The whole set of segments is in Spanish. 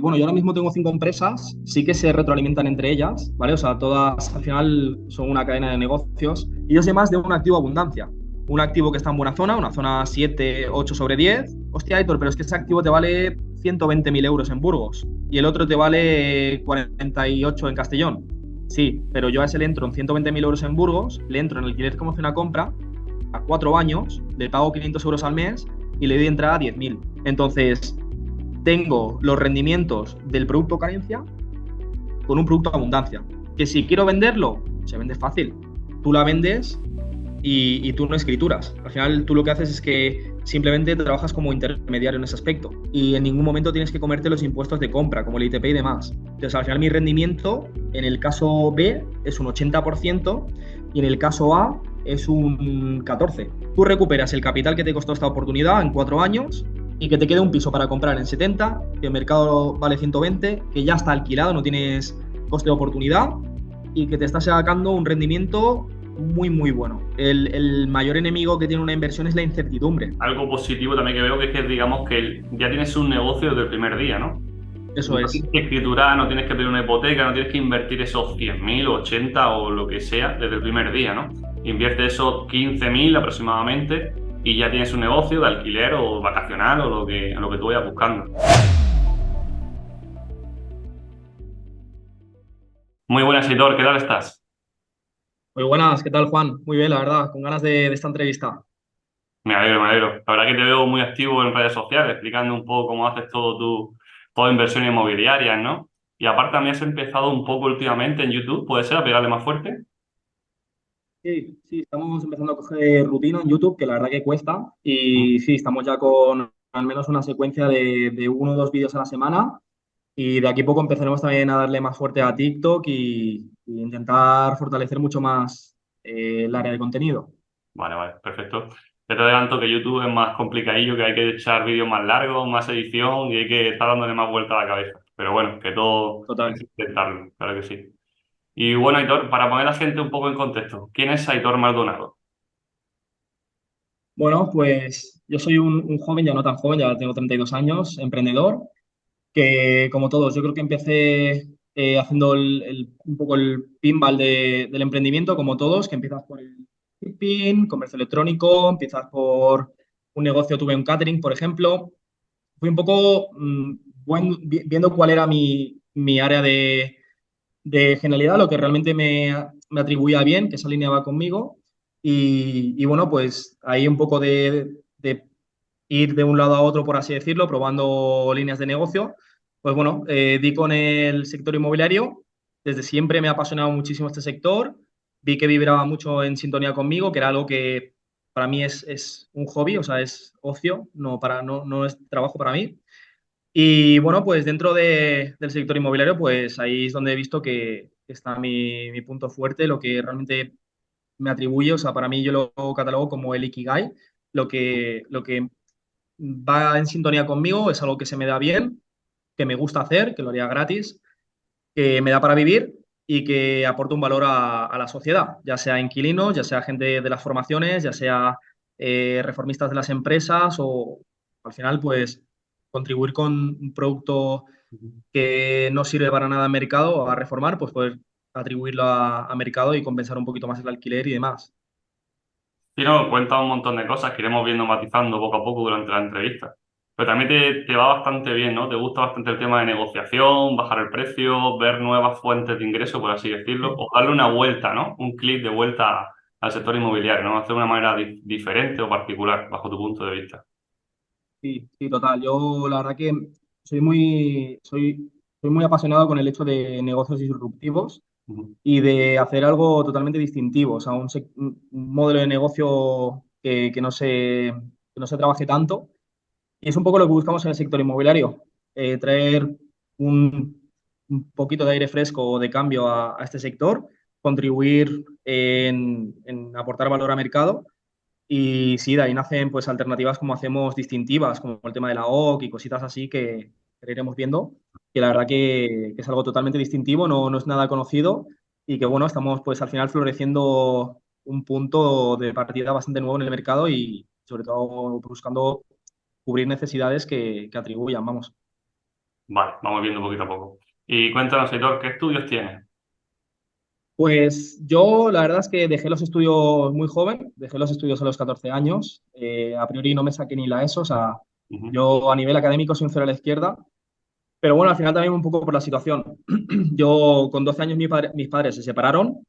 bueno, yo ahora mismo tengo 5 empresas, sí que se retroalimentan entre ellas, ¿vale? O sea, todas al final son una cadena de negocios. Y yo sé más de un activo abundancia. Un activo que está en buena zona, una zona 7, 8 sobre 10. Hostia, Aitor, pero es que ese activo te vale 120.000 euros en Burgos y el otro te vale 48 en Castellón. Sí, pero yo a ese le entro en 120.000 euros en Burgos, le entro en alquiler como hace una compra a 4 años, le pago 500 euros al mes y le doy entrada a 10.000. Entonces, tengo los rendimientos del producto carencia con un producto abundancia. Que si quiero venderlo, se vende fácil. Tú la vendes y tú no escrituras. Al final tú lo que haces es que simplemente trabajas como intermediario en ese aspecto y en ningún momento tienes que comerte los impuestos de compra, como el ITP y demás. Entonces al final mi rendimiento en el caso B es un 80% y en el caso A es un 14%. Tú recuperas el capital que te costó esta oportunidad en 4 años y que te quede un piso para comprar en 70, que el mercado vale 120, que ya está alquilado, no tienes coste de oportunidad y que te está sacando un rendimiento muy, muy bueno. El mayor enemigo que tiene una inversión es la incertidumbre. Algo positivo también que veo que es que, digamos, que ya tienes un negocio desde el primer día, ¿no? Eso No es. tienes que escriturar, no tienes que pedir una hipoteca, no tienes que invertir esos 100.000, 80 o lo que sea desde el primer día, ¿no? Invierte esos 15.000 aproximadamente y ya tienes un negocio de alquiler o vacacional o lo que tú vayas buscando. Muy buenas, Aitor, ¿qué tal estás? Muy buenas, ¿qué tal, Juan? Muy bien, la verdad, con ganas de esta entrevista. Me alegro, me alegro. La verdad que te veo muy activo en redes sociales, explicando un poco cómo haces toda inversión inmobiliaria, ¿no? Y aparte también has empezado un poco últimamente en YouTube, ¿puede ser? A pegarle más fuerte. Sí, sí, estamos empezando a coger rutina en YouTube, que la verdad que cuesta. Mm. Y sí, estamos ya con al menos una secuencia de 1 o 2 vídeos a la semana. Y de aquí a poco empezaremos también a darle más fuerte a TikTok y intentar fortalecer mucho más el área de contenido. Vale, vale, perfecto. Ya te adelanto que YouTube es más complicadillo, que hay que echar vídeos más largos, más edición y hay que estar dándole más vuelta a la cabeza. Pero bueno, que todo hay Total. que intentarlo, claro que sí. Y bueno, Aitor, para poner a la gente un poco en contexto, ¿quién es Aitor Maldonado? Bueno, pues yo soy un joven, ya no tan joven, ya tengo 32 años, emprendedor, que como todos, yo creo que empecé haciendo un poco el pinball del emprendimiento, como todos, que empiezas por el shipping, comercio electrónico, empiezas por un negocio, tuve un catering, por ejemplo. Fui un poco viendo cuál era mi área de genialidad, lo que realmente me atribuía bien, que se alineaba conmigo. Y bueno, pues ahí un poco de ir de un lado a otro, por así decirlo, probando líneas de negocio. Pues bueno, di con el sector inmobiliario. Desde siempre me ha apasionado muchísimo este sector. Vi que vibraba mucho en sintonía conmigo, que era algo que para mí es un hobby, o sea, es ocio, no es trabajo para mí. Y bueno, pues dentro del sector inmobiliario, pues ahí es donde he visto que está mi punto fuerte, lo que realmente me atribuye, o sea, para mí yo lo catalogo como el Ikigai, lo que va en sintonía conmigo, es algo que se me da bien, que me gusta hacer, que lo haría gratis, que me da para vivir y que aporta un valor a la sociedad, ya sea inquilinos, ya sea gente de las formaciones, ya sea reformistas de las empresas o al final, pues contribuir con un producto que no sirve para nada en mercado a reformar, pues poder atribuirlo a mercado y compensar un poquito más el alquiler y demás. Sí, no, cuenta un montón de cosas que iremos viendo matizando poco a poco durante la entrevista. Pero también te va bastante bien, ¿no? Te gusta bastante el tema de negociación, bajar el precio, ver nuevas fuentes de ingreso, por así decirlo, o darle una vuelta, ¿no? Un clic de vuelta al sector inmobiliario, ¿no? Hacer de una manera diferente o particular, bajo tu punto de vista. Sí, sí, total. Yo la verdad que soy muy apasionado con el hecho de negocios disruptivos Ujú. y de hacer algo totalmente distintivo, o sea, un modelo de negocio que no se trabaje tanto. Y es un poco lo que buscamos en el sector inmobiliario, traer un poquito de aire fresco o de cambio a este sector, contribuir en aportar valor a mercado y sí, de ahí nacen pues alternativas como hacemos distintivas, como el tema de la OC y cositas así que iremos viendo, que la verdad que es algo totalmente distintivo, no es nada conocido y que bueno, estamos pues al final floreciendo un punto de partida bastante nuevo en el mercado y sobre todo buscando cubrir necesidades que atribuyan, vamos. Vale, vamos viendo poquito a poco. Y cuéntanos, Aitor, ¿qué estudios tienes? Pues yo la verdad es que dejé los estudios muy joven, dejé los estudios a los 14 años. A priori no me saqué ni la ESO, o sea, Ujú, yo a nivel académico soy un cero a la izquierda, pero bueno, al final también un poco por la situación. Yo con 12 años mis padres se separaron,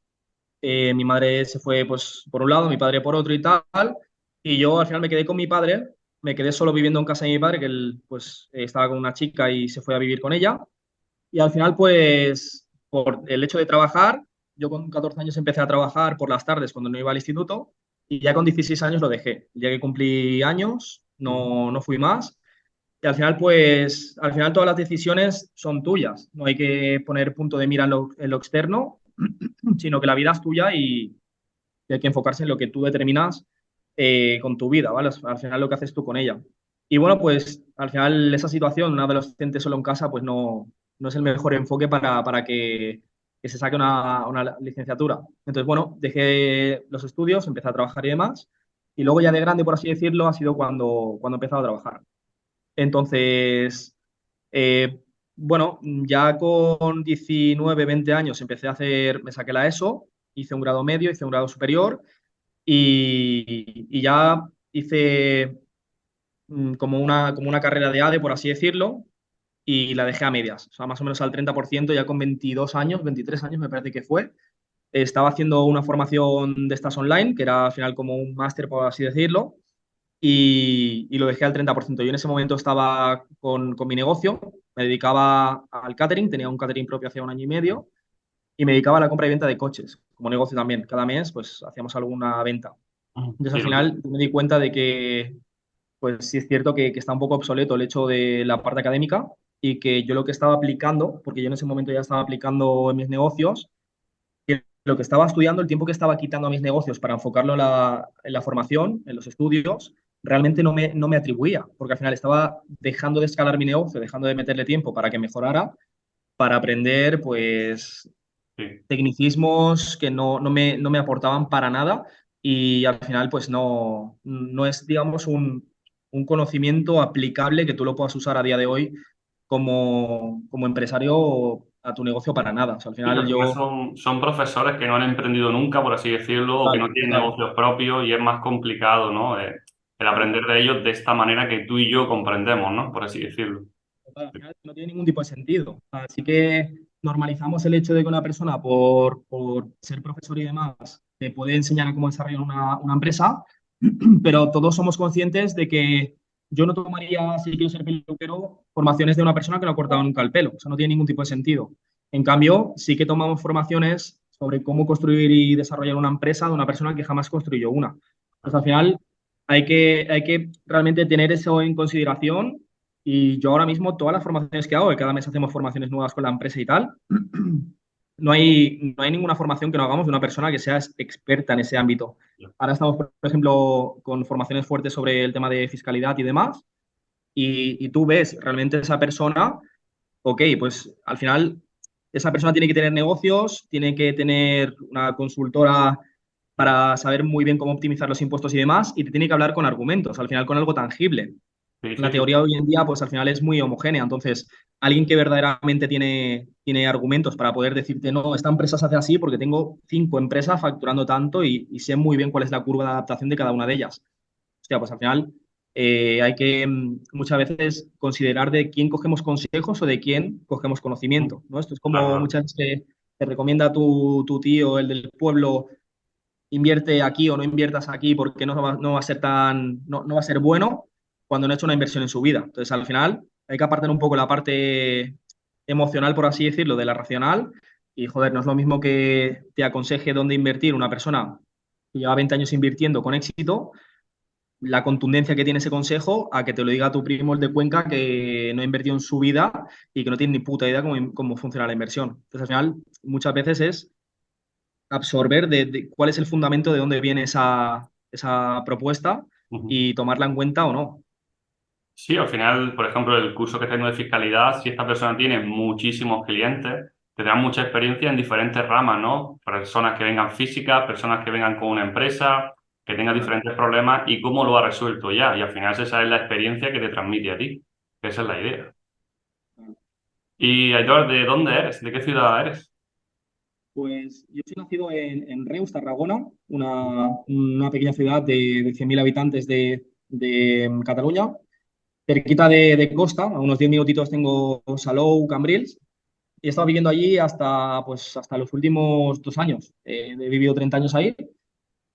mi madre se fue pues por un lado, mi padre por otro y tal, y yo al final me quedé con mi padre, me quedé solo viviendo en casa de mi padre, que él pues estaba con una chica y se fue a vivir con ella. Y al final, pues, por el hecho de trabajar, yo con 14 años empecé a trabajar por las tardes cuando no iba al instituto y ya con 16 años lo dejé. Ya que cumplí años, ujú. no fui más. Y al final, pues, al final todas las decisiones son tuyas. No hay que poner punto de mira en lo externo, sino que la vida es tuya y hay que enfocarse en lo que tú determinas con tu vida, ¿vale? Al final lo que haces tú con ella. Y bueno, pues al final esa situación, un adolescente solo en casa, pues no es el mejor enfoque para que se saque una licenciatura. Entonces, bueno, dejé los estudios, empecé a trabajar y demás. Y luego ya de grande, por así decirlo, ha sido cuando he empezado a trabajar. Entonces, eh, bueno, ya con 19 20 años empecé a hacer, me saqué la ESO, hice un grado medio, hice un grado superior y ya hice como una carrera de ADE, por así decirlo, y la dejé a medias, o sea, más o menos al 30% ya con 22 años, 23 años me parece que fue. Estaba haciendo una formación de estas online, que era al final como un máster, por así decirlo, y lo dejé al 30%. Yo en ese momento estaba con mi negocio, me dedicaba al catering, tenía un catering propio hace un año y medio, y me dedicaba a la compra y venta de coches, como negocio también. Cada mes, pues, hacíamos alguna venta. Entonces, Sí, al final, me di cuenta de que, pues, sí es cierto que está un poco obsoleto el hecho de la parte académica y que yo lo que estaba aplicando, porque yo en ese momento ya estaba aplicando en mis negocios, que lo que estaba estudiando, el tiempo que estaba quitando a mis negocios para enfocarlo en la formación, en los estudios, realmente no me atribuía, porque al final estaba dejando de escalar mi negocio, dejando de meterle tiempo para que mejorara, para aprender, pues, sí. tecnicismos que no me aportaban para nada y al final pues no es, digamos, un conocimiento aplicable que tú lo puedas usar a día de hoy como empresario a tu negocio para nada. O sea, al Sí, que final al final yo... son profesores que no han emprendido nunca, por así decirlo, o que no Total, tienen total. negocios propios y es más complicado, ¿no? El aprender de ellos de esta manera que tú y yo comprendemos, ¿no? Por así decirlo. Total, al final no tiene ningún tipo de sentido. Así que normalizamos el hecho de que una persona, por ser profesor y demás, te puede enseñar a cómo desarrollar una empresa, pero todos somos conscientes de que yo no tomaría, si quiero ser peluquero, formaciones de una persona que no ha cortado nunca el pelo. Eso no tiene ningún tipo de sentido. En cambio, sí que tomamos formaciones sobre cómo construir y desarrollar una empresa de una persona que jamás construyó una. Pues al final hay que realmente tener eso en consideración y yo ahora mismo todas las formaciones que hago, que cada mes hacemos formaciones nuevas con la empresa y tal, no hay ninguna formación que no hagamos de una persona que sea experta en ese ámbito. Ahora estamos, por ejemplo, con formaciones fuertes sobre el tema de fiscalidad y demás, y tú ves realmente esa persona, ok, pues al final esa persona tiene que tener negocios, tiene que tener una consultora para saber muy bien cómo optimizar los impuestos y demás, y te tiene que hablar con argumentos, al final con algo tangible. Sí, La sí, sí. teoría hoy en día, pues al final es muy homogénea. Entonces, alguien que verdaderamente tiene argumentos para poder decirte, no, esta empresa se hace así porque tengo 5 empresas facturando tanto y sé muy bien cuál es la curva de adaptación de cada una de ellas. Hostia, pues al final hay que muchas veces considerar de quién cogemos consejos o de quién cogemos conocimiento, ¿no? Esto es Claro, como claro. muchas veces que te recomienda tu tío, el del pueblo, invierte aquí o no inviertas aquí porque no va a ser no va a ser bueno cuando no ha hecho una inversión en su vida. Entonces, al final, hay que apartar un poco la parte emocional, por así decirlo, de la racional. Y, joder, no es lo mismo que te aconseje dónde invertir una persona que lleva 20 años invirtiendo con éxito, la contundencia que tiene ese consejo, a que te lo diga tu primo el de Cuenca que no ha invertido en su vida y que no tiene ni puta idea cómo funciona la inversión. Entonces, al final, muchas veces es absorber de cuál es el fundamento de dónde viene esa propuesta Ujú. y tomarla en cuenta o no. Sí, al final, por ejemplo, el curso que tengo de fiscalidad, si esta persona tiene muchísimos clientes, tendrá mucha experiencia en diferentes ramas, ¿no? Personas que vengan físicas, personas que vengan con una empresa, que tengan diferentes problemas y cómo lo ha resuelto ya. Y al final esa es la experiencia que te transmite a ti. Esa es la idea. Y Aitor, ¿de dónde eres? ¿De qué ciudad eres? Pues yo soy nacido en Reus, Tarragona, una pequeña ciudad de 100.000 habitantes de Cataluña, cerquita de costa, a unos 10 minutitos tengo Salou, Cambrils, y he estado viviendo allí hasta los últimos 2 años. He vivido 30 años ahí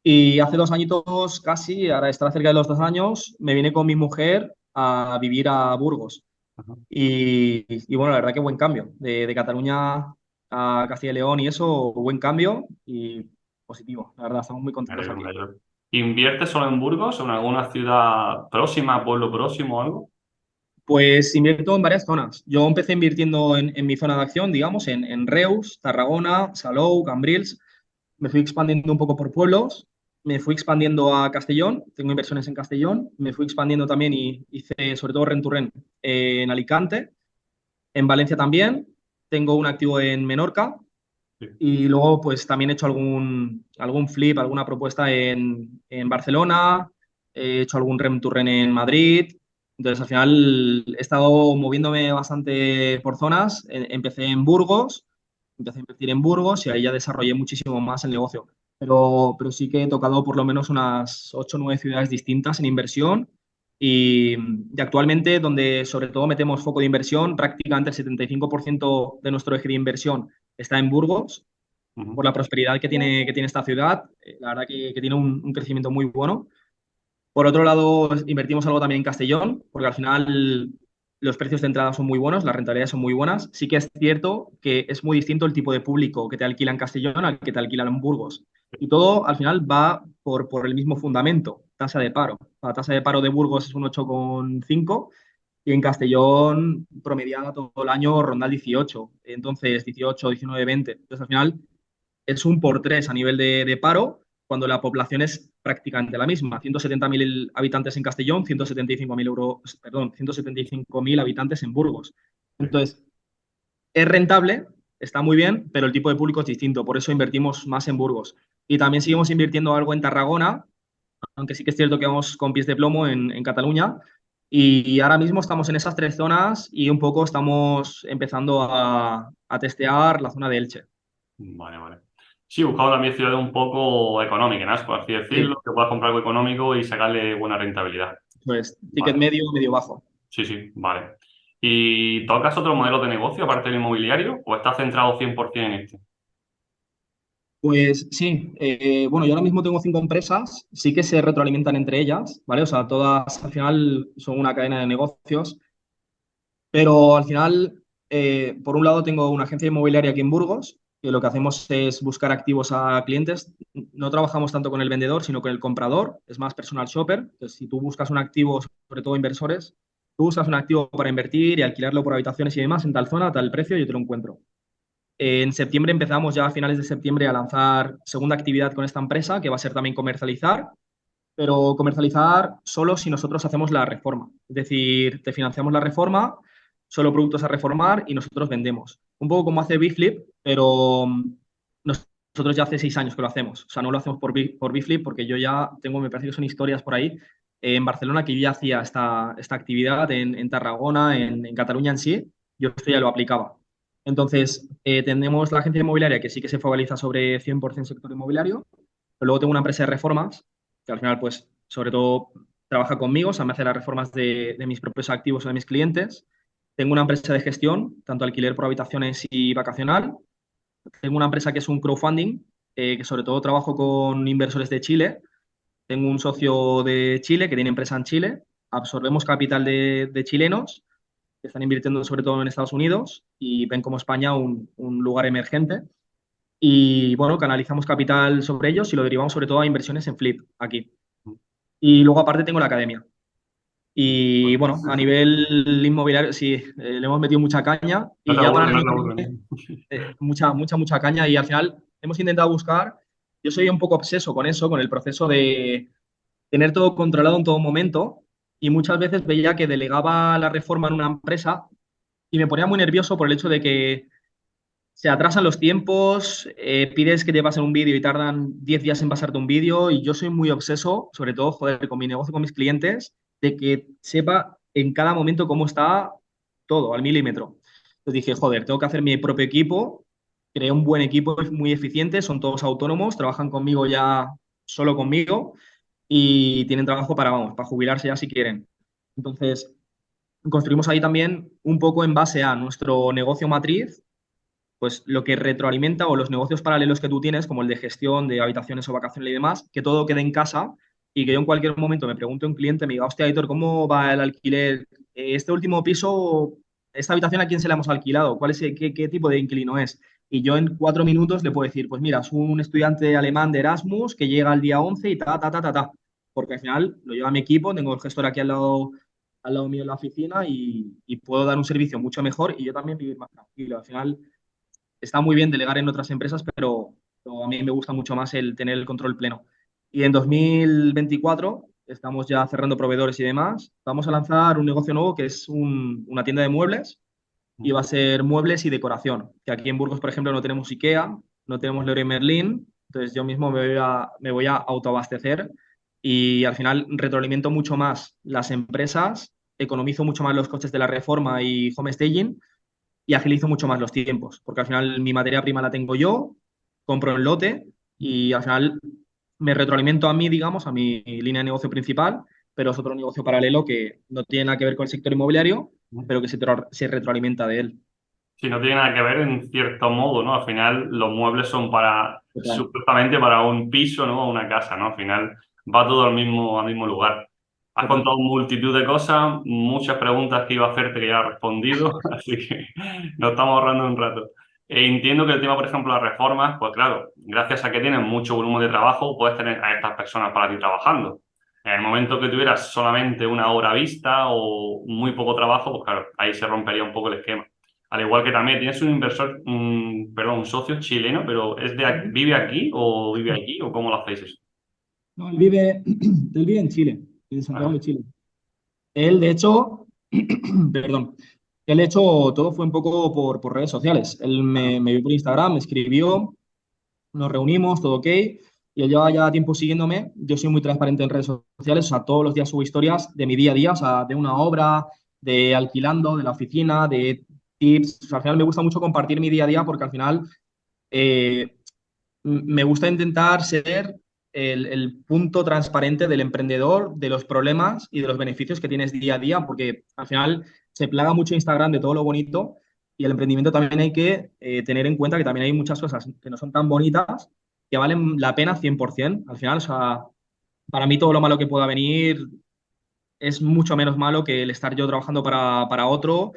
y hace 2 añitos casi, ahora estará cerca de los 2 años, me vine con mi mujer a vivir a Burgos. Ajá. Y bueno, la verdad que buen cambio. De Cataluña a Castilla y León y eso, buen cambio y positivo. La verdad, estamos muy Me contentos alegro, me aquí. alegro. ¿Inviertes solo en Burgos o en alguna ciudad próxima, pueblo próximo o algo? Pues invierto en varias zonas. Yo empecé invirtiendo en mi zona de acción, digamos, en Reus, Tarragona, Salou, Cambrils. Me fui expandiendo un poco por pueblos. Me fui expandiendo a Castellón. Tengo inversiones en Castellón. Me fui expandiendo también y hice sobre todo rent to rent en Alicante. En Valencia también. Tengo un activo en Menorca. Sí. Y luego, pues también he hecho algún flip, alguna propuesta en Barcelona, he hecho algún rem to rent en Madrid. Entonces, al final he estado moviéndome bastante por zonas. Empecé en Burgos, empecé a invertir en Burgos y ahí ya desarrollé muchísimo más el negocio. Pero sí que he tocado por lo menos unas 8 o 9 ciudades distintas en inversión y actualmente donde sobre todo metemos foco de inversión, prácticamente el 75% de nuestro eje de inversión está en Burgos por Ujú. la prosperidad que tiene esta ciudad. La verdad que tiene un crecimiento muy bueno. Por otro lado, invertimos algo también en Castellón, porque al final los precios de entrada son muy buenos, las rentabilidades son muy buenas. Sí que es cierto que es muy distinto el tipo de público que te alquila en Castellón al que te alquila en Burgos. Y todo al final va por el mismo fundamento, tasa de paro. La tasa de paro de Burgos es un 8,5 y en Castellón promediada todo el año ronda el 18. Entonces, 18, 19, 20. Entonces, al final es un por tres a nivel de paro, cuando la población es prácticamente la misma. 170.000 habitantes en Castellón, 175.000 euros, perdón, 175.000 habitantes en Burgos. Sí. Entonces, es rentable, está muy bien, pero el tipo de público es distinto. Por eso invertimos más en Burgos. Y también seguimos invirtiendo algo en Tarragona, aunque sí que es cierto que vamos con pies de plomo en Cataluña. Y ahora mismo estamos en esas tres zonas y un poco estamos empezando a testear la zona de Elche. Vale, vale. Sí, buscaba también ciudades un poco económicas, ¿no? Por así decirlo, Sí, que puedas comprar algo económico y sacarle buena rentabilidad. pues ticket Vale, medio, medio bajo. sí, sí, vale. ¿Y tocas otro modelo de negocio aparte del inmobiliario o estás centrado 100% en este? Pues sí, bueno, yo ahora mismo tengo 5 empresas, sí que se retroalimentan entre ellas, ¿vale? O sea, todas al final son una cadena de negocios, pero al final, por un lado tengo una agencia inmobiliaria aquí en Burgos, que lo que hacemos es buscar activos a clientes. No trabajamos tanto con el vendedor, sino con el comprador, es más personal shopper. Entonces, si tú buscas un activo, sobre todo inversores, tú buscas un activo para invertir y alquilarlo por habitaciones y demás en tal zona, a tal precio, yo te lo encuentro. En septiembre empezamos ya a finales de septiembre a lanzar segunda actividad con esta empresa, que va a ser también comercializar, pero comercializar solo si nosotros hacemos la reforma. Es decir, te financiamos la reforma, solo productos a reformar y nosotros vendemos. Un poco como hace Biflip, pero nosotros ya hace 6 años que lo hacemos. O sea, no lo hacemos por Biflip porque yo ya tengo, me parece que son historias por ahí, en Barcelona que yo ya hacía esta actividad, en Tarragona, en Cataluña en sí, yo esto ya lo aplicaba. Entonces, tenemos la agencia inmobiliaria que sí que se focaliza sobre 100% sector inmobiliario, pero luego tengo una empresa de reformas que al final, pues, sobre todo trabaja conmigo, o sea, me hace las reformas de mis propios activos o de mis clientes. Tengo una empresa de gestión, tanto alquiler por habitaciones y vacacional. Tengo una empresa que es un crowdfunding, que sobre todo trabajo con inversores de Chile. Tengo un socio de Chile que tiene empresa en Chile. Absorbemos capital de chilenos que están invirtiendo sobre todo en Estados Unidos y ven como España un lugar emergente. Y bueno, canalizamos capital sobre ellos y lo derivamos sobre todo a inversiones en flip aquí. Y luego aparte tengo la academia. Y Bueno, bueno, a nivel inmobiliario sí, le hemos metido mucha caña no y te ya para aburres, el no año te que aburres. viene, mucha, mucha, mucha caña y al final hemos intentado buscar, yo soy un poco obseso con eso, con el proceso de tener todo controlado en todo momento y muchas veces veía que delegaba la reforma en una empresa y me ponía muy nervioso por el hecho de que se atrasan los tiempos, pides que te pasen un vídeo y tardan 10 días en pasarte un vídeo y yo soy muy obseso, sobre todo, joder, con mi negocio, con mis clientes, de que sepa en cada momento cómo está todo, al milímetro. Entonces dije, joder, tengo que hacer mi propio equipo. Creé un buen equipo muy eficiente, son todos autónomos, trabajan conmigo ya solo conmigo y tienen trabajo para, vamos, para jubilarse ya si quieren. Entonces, construimos ahí también un poco en base a nuestro negocio matriz, pues lo que retroalimenta o los negocios paralelos que tú tienes, como el de gestión de habitaciones o vacaciones y demás, que todo quede en casa y que yo en cualquier momento me pregunte a un cliente, me diga, hostia, Aitor, ¿cómo va el alquiler? Este último piso, esta habitación, ¿a quién se la hemos alquilado? ¿Cuál es qué tipo de inquilino es? Y yo en 4 minutos le puedo decir, pues mira, es un estudiante alemán de Erasmus que llega el día 11 y ta, ta, ta, ta, ta. Porque al final lo lleva mi equipo, tengo el gestor aquí al lado mío en la oficina y puedo dar un servicio mucho mejor y yo también vivir más tranquilo. Al final está muy bien delegar en otras empresas, pero a mí me gusta mucho más el tener el control pleno. Y en 2024 estamos ya cerrando proveedores y demás. Vamos a lanzar un negocio nuevo que es una tienda de muebles y va a ser muebles y decoración. Que aquí en Burgos, por ejemplo, no tenemos IKEA, no tenemos Leroy Merlin, entonces yo mismo me voy a autoabastecer y al final retroalimento mucho más las empresas, economizo mucho más los costes de la reforma y home staging y agilizo mucho más los tiempos, porque al final mi materia prima la tengo yo, compro el lote y al final me retroalimento a mí, digamos, a mi línea de negocio principal, pero es otro negocio paralelo que no tiene nada que ver con el sector inmobiliario, pero que se retroalimenta de él. Si no tiene nada que ver en cierto modo, ¿no? Al final los muebles son Total. supuestamente para un piso, ¿no? Una casa, ¿no? Al final va todo al mismo lugar. Has Total. contado multitud de cosas, muchas preguntas que iba a hacerte que ya has respondido, así que nos estamos ahorrando un rato. Entiendo que el tema, por ejemplo, las reformas, pues claro, gracias a que tienes mucho volumen de trabajo, puedes tener a estas personas para ti trabajando. En el momento que tuvieras solamente una hora vista o muy poco trabajo, pues claro, ahí se rompería un poco el esquema. Al igual que también tienes un inversor, perdón, un socio chileno, pero ¿vive aquí o vive allí o cómo lo hacéis eso? No, él vive en Chile, en Santiago Ajá. de Chile. Él, de hecho, perdón, él, de hecho, todo fue un poco por redes sociales. Él Ajá. me vio por Instagram, me escribió, nos reunimos, todo ok, y él lleva ya tiempo siguiéndome. Yo soy muy transparente en redes sociales, o sea, todos los días subo historias de mi día a día, o sea, de una obra, de alquilando, de la oficina, de tips. O sea, al final me gusta mucho compartir mi día a día porque al final eh, me gusta intentar ser el punto transparente del emprendedor, de los problemas y de los beneficios que tienes día a día, porque al final se plaga mucho Instagram de todo lo bonito y el emprendimiento también hay que tener en cuenta que también hay muchas cosas que no son tan bonitas, que valen la pena 100%. Al final, o sea, para mí todo lo malo que pueda venir es mucho menos malo que el estar yo trabajando para otro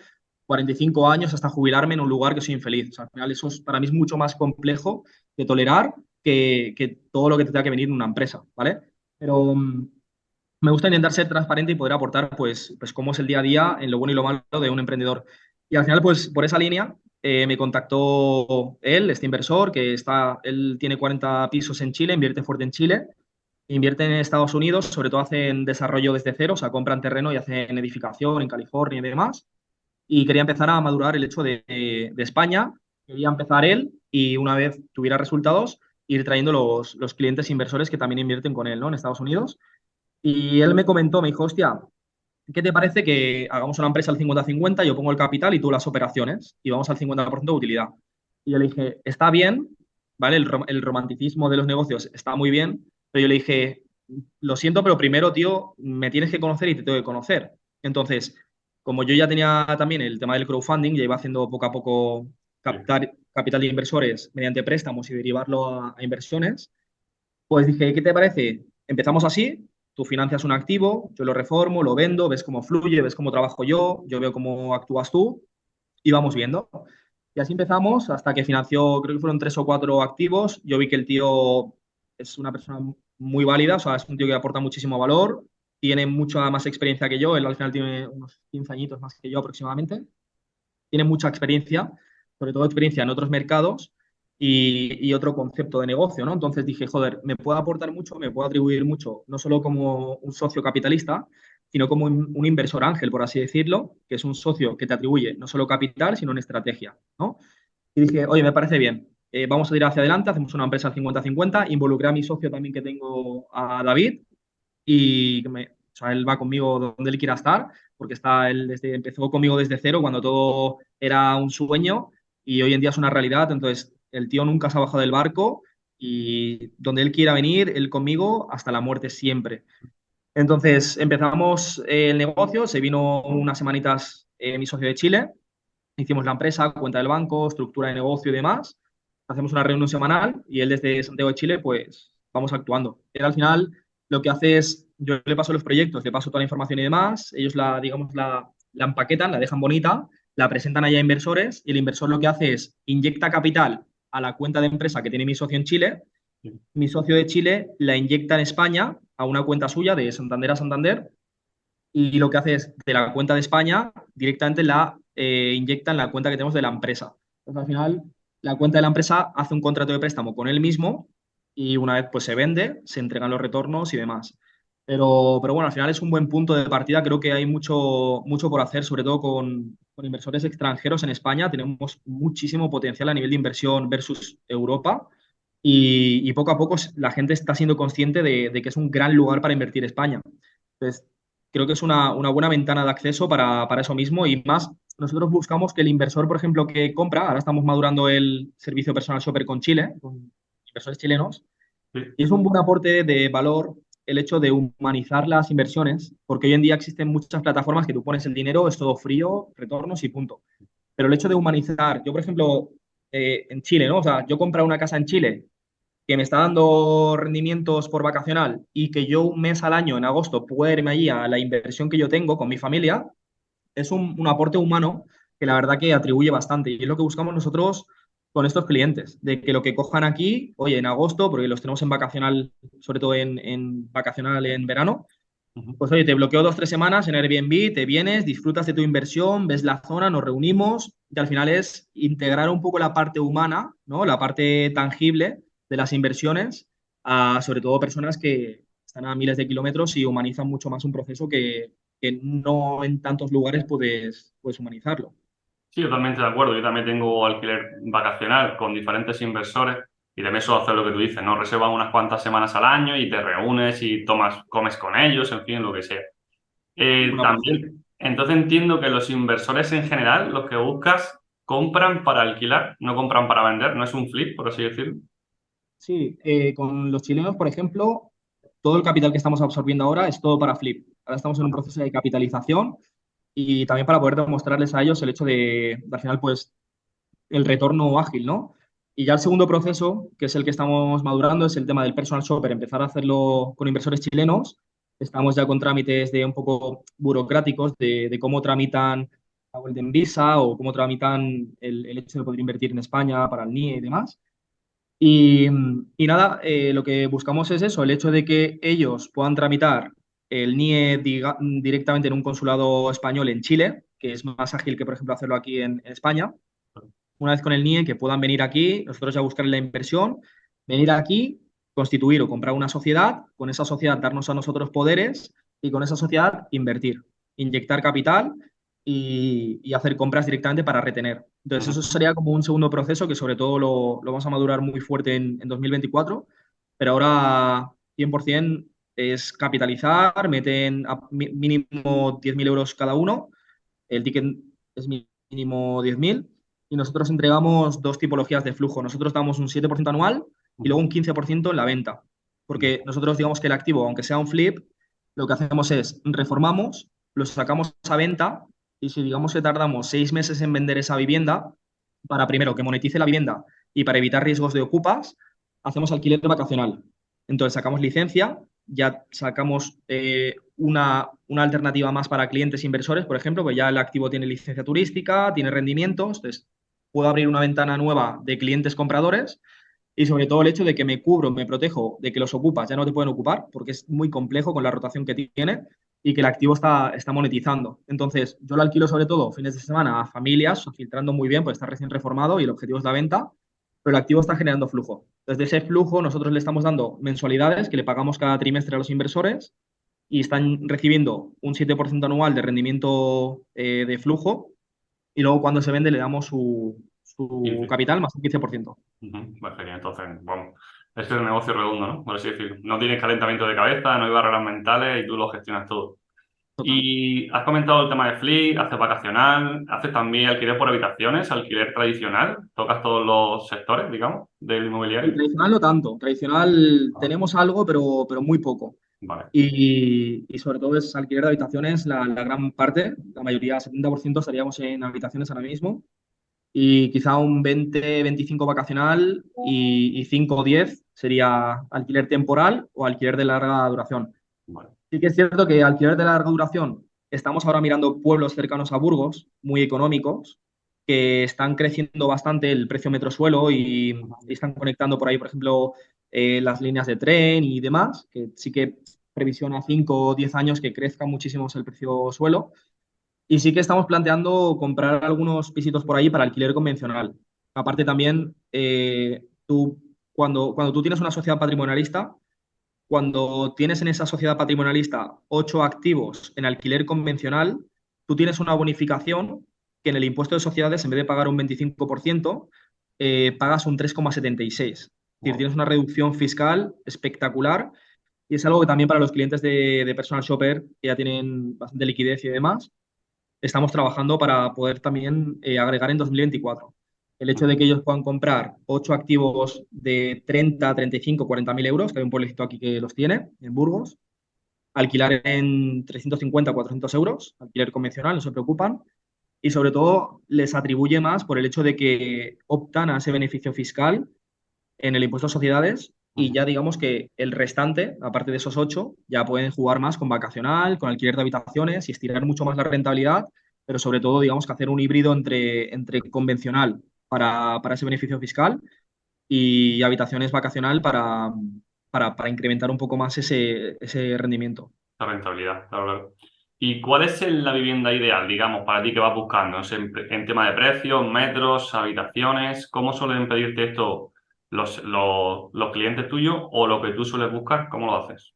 45 años hasta jubilarme en un lugar que soy infeliz. O sea, al final eso para mí es mucho más complejo de tolerar que todo lo que te tenga que venir en una empresa, ¿vale? Pero me gusta intentar ser transparente y poder aportar, pues cómo es el día a día en lo bueno y lo malo de un emprendedor. Y al final, pues por esa línea, me contactó él, este inversor, él tiene 40 pisos en Chile, invierte fuerte en Chile, invierte en Estados Unidos, sobre todo hacen desarrollo desde cero, o sea, compran terreno y hacen edificación en California y demás. Y quería empezar a madurar el hecho de España, quería empezar él y una vez tuviera resultados, ir trayendo los clientes inversores que también invierten con él, ¿no? En Estados Unidos. Y él me comentó, me dijo, hostia, ¿qué te parece que hagamos una empresa al 50-50, yo pongo el capital y tú las operaciones y vamos al 50% de utilidad? Y yo le dije, está bien, ¿vale? El romanticismo de los negocios está muy bien, pero yo le dije, lo siento, pero primero, tío, me tienes que conocer y te tengo que conocer. Entonces, como yo ya tenía también el tema del crowdfunding, ya iba haciendo poco a poco Sí. captar capital de inversores mediante préstamos y derivarlo a inversiones, pues dije, ¿qué te parece? Empezamos así, tú financias un activo, yo lo reformo, lo vendo, ves cómo fluye, ves cómo trabajo yo veo cómo actúas tú y vamos viendo. Y así empezamos hasta que financió, creo que fueron 3 o 4 activos. Yo vi que el tío es una persona muy válida, o sea, es un tío que aporta muchísimo valor, tiene mucha más experiencia que yo, él al final tiene unos 15 añitos más que yo aproximadamente, tiene mucha experiencia, sobre todo experiencia en otros mercados y otro concepto de negocio, ¿no? Entonces dije, joder, me puede aportar mucho, me puede atribuir mucho, no solo como un socio capitalista, sino como un inversor ángel, por así decirlo, que es un socio que te atribuye no solo capital, sino una estrategia, ¿no? Y dije, oye, me parece bien, vamos a ir hacia adelante, hacemos una empresa 50-50, involucré a mi socio también que tengo, a David, y O sea, él va conmigo donde él quiera estar, porque empezó conmigo desde cero, cuando todo era un sueño y hoy en día es una realidad. Entonces, el tío nunca se ha bajado del barco y donde él quiera venir, él conmigo hasta la muerte siempre. Entonces empezamos el negocio, se vino unas semanitas mi socio de Chile, hicimos la empresa, cuenta del banco, estructura de negocio y demás. Hacemos una reunión semanal y él desde Santiago de Chile, pues vamos actuando. Él al final lo que hace es, yo le paso los proyectos, le paso toda la información y demás, ellos digamos, la empaquetan, la dejan bonita, la presentan allá a inversores y el inversor lo que hace es inyecta capital a la cuenta de empresa que tiene mi socio en Chile. Mi socio de Chile la inyecta en España a una cuenta suya de Santander a Santander y lo que hace es de la cuenta de España directamente la inyecta en la cuenta que tenemos de la empresa. Entonces, al final, la cuenta de la empresa hace un contrato de préstamo con él mismo y una vez pues se vende, se entregan los retornos y demás. Pero bueno, al final es un buen punto de partida. Creo que hay mucho por hacer, sobre todo con inversores extranjeros en España. Tenemos muchísimo potencial a nivel de inversión versus Europa. Y poco a poco la gente está siendo consciente de que es un gran lugar para invertir España. Entonces, creo que es una buena ventana de acceso para eso mismo y más, nosotros buscamos que el inversor, por ejemplo, que compra, ahora estamos madurando el servicio personal shopper con Chile, con inversores chilenos, Sí. y es un buen aporte de valor el hecho de humanizar las inversiones, porque hoy en día existen muchas plataformas que tú pones el dinero, es todo frío, retornos y punto. Pero el hecho de humanizar, yo por ejemplo, en Chile, ¿no? O sea, yo comprar una casa en Chile que me está dando rendimientos por vacacional y que yo un mes al año, en agosto, pueda irme allí a la inversión que yo tengo con mi familia, es un aporte humano que la verdad que atribuye bastante. Y es lo que buscamos nosotros con estos clientes, de que lo que cojan aquí, oye, en agosto, porque los tenemos en vacacional, sobre todo en vacacional en verano, Ujú. pues oye, te bloqueo 2 o 3 semanas en Airbnb, te vienes, disfrutas de tu inversión, ves la zona, nos reunimos y al final es integrar un poco la parte humana, ¿no? La parte tangible de las inversiones a sobre todo personas que están a miles de kilómetros y humanizan mucho más un proceso que no en tantos lugares puedes humanizarlo. Sí, totalmente de acuerdo. Yo también tengo alquiler vacacional con diferentes inversores y también suelo hacer lo que tú dices, ¿no? Reservas unas cuantas semanas al año y te reúnes y comes con ellos, en fin, lo que sea. Una pasada. También, entonces entiendo que los inversores en general, los que buscas, compran para alquilar, no compran para vender, no es un flip, por así decirlo. Sí, con los chilenos, por ejemplo, todo el capital que estamos absorbiendo ahora es todo para Flip. Ahora estamos en un proceso de capitalización y también para poder demostrarles a ellos el hecho de al final, pues, el retorno ágil, ¿no? Y ya el segundo proceso, que es el que estamos madurando, es el tema del personal shopper, empezar a hacerlo con inversores chilenos. Estamos ya con trámites de un poco burocráticos de cómo tramitan la Golden Visa o cómo tramitan el hecho de poder invertir en España para el NIE y demás. Y nada, lo que buscamos es eso, el hecho de que ellos puedan tramitar el NIE directamente en un consulado español en Chile, que es más ágil que, por ejemplo, hacerlo aquí en España. Una vez con el NIE, que puedan venir aquí, nosotros ya buscar la inversión, venir aquí, constituir o comprar una sociedad, con esa sociedad darnos a nosotros poderes y con esa sociedad invertir, inyectar capital y hacer compras directamente para retener. Entonces, Ujú. eso sería como un segundo proceso que sobre todo lo vamos a madurar muy fuerte en 2024, pero ahora 100% es capitalizar, meten mínimo 10.000 euros cada uno, el ticket es mínimo 10.000 y nosotros entregamos dos tipologías de flujo. Nosotros damos un 7% anual y luego un 15% en la venta, porque nosotros digamos que el activo, aunque sea un flip, lo que hacemos es reformamos, lo sacamos a venta y si digamos que tardamos 6 meses en vender esa vivienda, para primero que monetice la vivienda y para evitar riesgos de ocupas, hacemos alquiler vacacional. Entonces sacamos licencia, ya sacamos una alternativa más para clientes e inversores, por ejemplo, pues ya el activo tiene licencia turística, tiene rendimientos, entonces puedo abrir una ventana nueva de clientes compradores y sobre todo el hecho de que me cubro, me protejo de que los ocupas ya no te pueden ocupar, porque es muy complejo con la rotación que tiene y que el activo está monetizando. Entonces, yo lo alquilo sobre todo fines de semana a familias, filtrando muy bien, pues está recién reformado y el objetivo es la venta, pero el activo está generando flujo. Desde ese flujo nosotros le estamos dando mensualidades que le pagamos cada trimestre a los inversores y están recibiendo un 7% anual de rendimiento de flujo y luego cuando se vende le damos su 15. capital más un 15%. Ujú. Pues genial, entonces, vamos. Es el negocio redondo, ¿no? Por así decirlo. No tienes calentamiento de cabeza, no hay barreras mentales y tú lo gestionas todo. Total. Y has comentado el tema de Flip, haces vacacional, haces también alquiler por habitaciones, alquiler tradicional, tocas todos los sectores, digamos, del Y inmobiliario. tradicional no tanto. Tradicional Ah, tenemos algo, pero muy poco. vale, Y sobre todo es alquiler de habitaciones, la gran parte, la mayoría, 70% estaríamos en habitaciones ahora mismo. Y quizá un 20-25 vacacional y 5 o 10 sería alquiler temporal o alquiler de larga duración. vale. Sí que es cierto que alquiler de larga duración, estamos ahora mirando pueblos cercanos a Burgos, muy económicos, que están creciendo bastante el precio metro suelo y están conectando por ahí, por ejemplo, las líneas de tren y demás, que sí que previsión a 5 o 10 años que crezca muchísimo el precio suelo. Y sí que estamos planteando comprar algunos pisitos por ahí para alquiler convencional. Aparte también, cuando tú tienes una sociedad patrimonialista, cuando tienes en esa sociedad patrimonialista 8 activos en alquiler convencional, tú tienes una bonificación que en el impuesto de sociedades, en vez de pagar un 25%, pagas un 3,76. Es decir, Wow, tienes una reducción fiscal espectacular y es algo que también para los clientes de Personal Shopper, que ya tienen bastante liquidez y demás, estamos trabajando para poder también agregar en 2024. El hecho de que ellos puedan comprar 8 activos de 30, 35, 40 mil euros, que hay un pueblecito aquí que los tiene, en Burgos, alquilar en 350, 400 euros, alquiler convencional, no se preocupan, y sobre todo les atribuye más por el hecho de que optan a ese beneficio fiscal en el impuesto a sociedades y ya digamos que el restante, aparte de esos 8, ya pueden jugar más con vacacional, con alquiler de habitaciones y estirar mucho más la rentabilidad, pero sobre todo digamos que hacer un híbrido entre convencional para ese beneficio fiscal y habitaciones vacacional para incrementar un poco más ese rendimiento. la rentabilidad, claro, claro. ¿Y cuál es la vivienda ideal, digamos, para ti que vas buscando? No sé, en tema de precios, metros, habitaciones, ¿cómo suelen pedirte esto los clientes tuyos o lo que tú sueles buscar? ¿Cómo lo haces?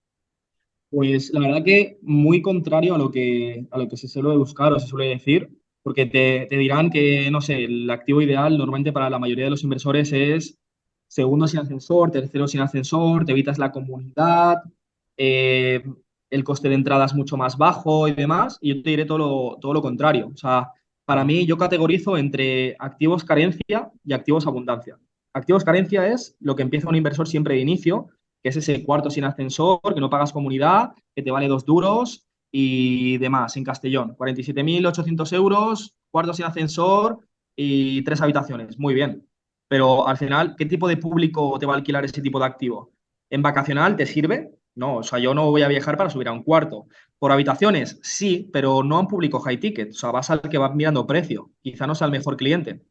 Pues la verdad que muy contrario a lo que se suele buscar o se suele decir, porque te dirán que, no sé, el activo ideal normalmente para la mayoría de los inversores es segundo sin ascensor, tercero sin ascensor, te evitas la comunidad, eh, el coste de entrada es mucho más bajo y demás, y yo te diré todo lo contrario. O sea, para Ujú. mí yo categorizo entre activos carencia y activos abundancia. Activos carencia es lo que empieza un inversor siempre de inicio, que es ese cuarto sin ascensor, que no pagas comunidad, que te vale 2 duros y demás, en Castellón. 47.800 euros, cuarto sin ascensor y 3 habitaciones. Muy bien. Pero al final, ¿qué tipo de público te va a alquilar ese tipo de activo? ¿En vacacional te sirve? No, o sea, yo no voy a viajar para subir a un cuarto. ¿Por habitaciones? Sí, pero no a un público high ticket. O sea, vas al que va mirando precio. Quizá no sea el mejor cliente.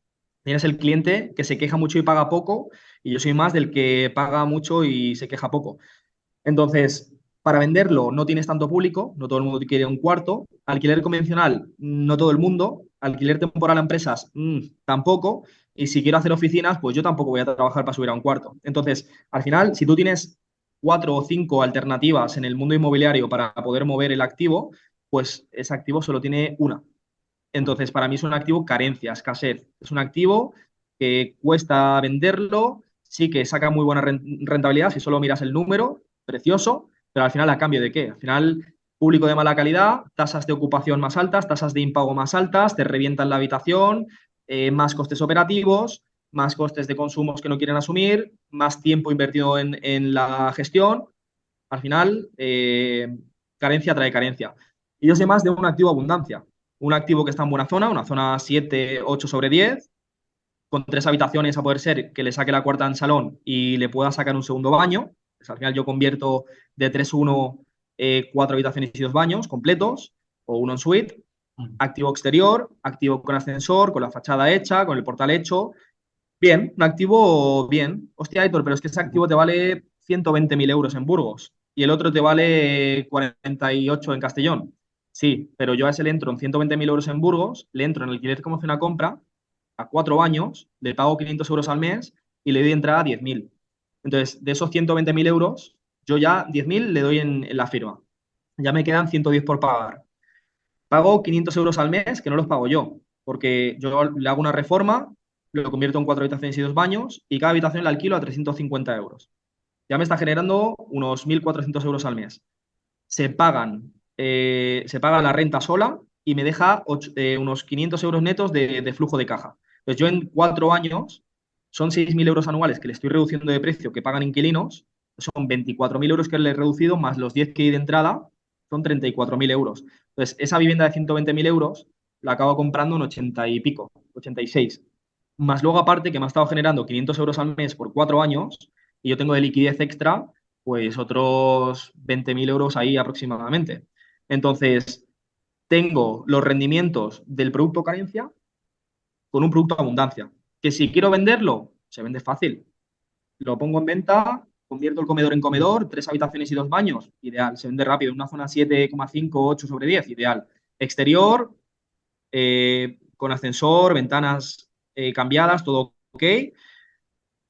Tienes el cliente que se queja mucho y paga poco, y yo soy más del que paga mucho y se queja poco. Entonces, para venderlo no tienes tanto público, no todo el mundo quiere un cuarto. Alquiler convencional, no todo el mundo. Alquiler temporal a empresas, tampoco. Y si quiero hacer oficinas, pues yo tampoco voy a trabajar para subir a un cuarto. Entonces, al final, si tú tienes 4 o 5 alternativas en el mundo inmobiliario para poder mover el activo, pues ese activo solo tiene una. Entonces, para mí es un activo carencia, escasez. Es un activo que cuesta venderlo, sí que saca muy buena rentabilidad si solo miras el número, precioso, pero al final, ¿a cambio de qué? Al final, público de mala calidad, tasas de ocupación más altas, tasas de impago más altas, te revientan la habitación, más costes operativos, más costes de consumos que no quieren asumir, más tiempo invertido en la gestión. Al final, carencia trae carencia. Y yo soy más de un activo abundancia. Un activo que está en buena zona, una zona 7 8 sobre 10 con 3 habitaciones a poder ser que le saque la cuarta en salón y le pueda sacar un segundo baño. Pues al final yo convierto de 3-1 4 habitaciones y 2 baños completos o uno en suite. Activo exterior, activo con ascensor, con la fachada hecha, con el portal hecho. Bien, un activo bien. Hostia, Aitor, pero es que ese activo te vale 120.000 euros en Burgos y el otro te vale 48 en Castellón. Sí, pero yo a ese le entro en 120.000 euros en Burgos, le entro en alquiler como hace una compra a 4 años, le pago 500 euros al mes y le doy entrada a 10.000. Entonces, de esos 120.000 euros, yo ya 10.000 le doy en la firma. Ya me quedan 110 por pagar. Pago 500 euros al mes, que no los pago yo, porque yo le hago una reforma, lo convierto en 4 habitaciones y 2 baños, y cada habitación la alquilo a 350 euros. ya me está generando unos 1.400 euros al mes. Se paga la renta sola y me deja unos 500 euros netos de flujo de caja. Pues yo en 4 años son 6.000 euros anuales que le estoy reduciendo de precio que pagan inquilinos, son 24.000 euros que le he reducido más los 10 que hay de entrada, son 34.000 euros. Entonces, esa vivienda de 120.000 euros la acabo comprando en 80 y pico, 86. Más luego aparte que me ha estado generando 500 euros al mes por 4 años y yo tengo de liquidez extra pues otros 20.000 euros ahí aproximadamente. Entonces, tengo los rendimientos del producto carencia con un producto abundancia, que si quiero venderlo, se vende fácil. Lo pongo en venta, convierto el comedor en comedor, 3 habitaciones y 2 baños, ideal. Se vende rápido, en una zona 7,5, 8/10, ideal. Exterior, con ascensor, ventanas cambiadas, todo ok.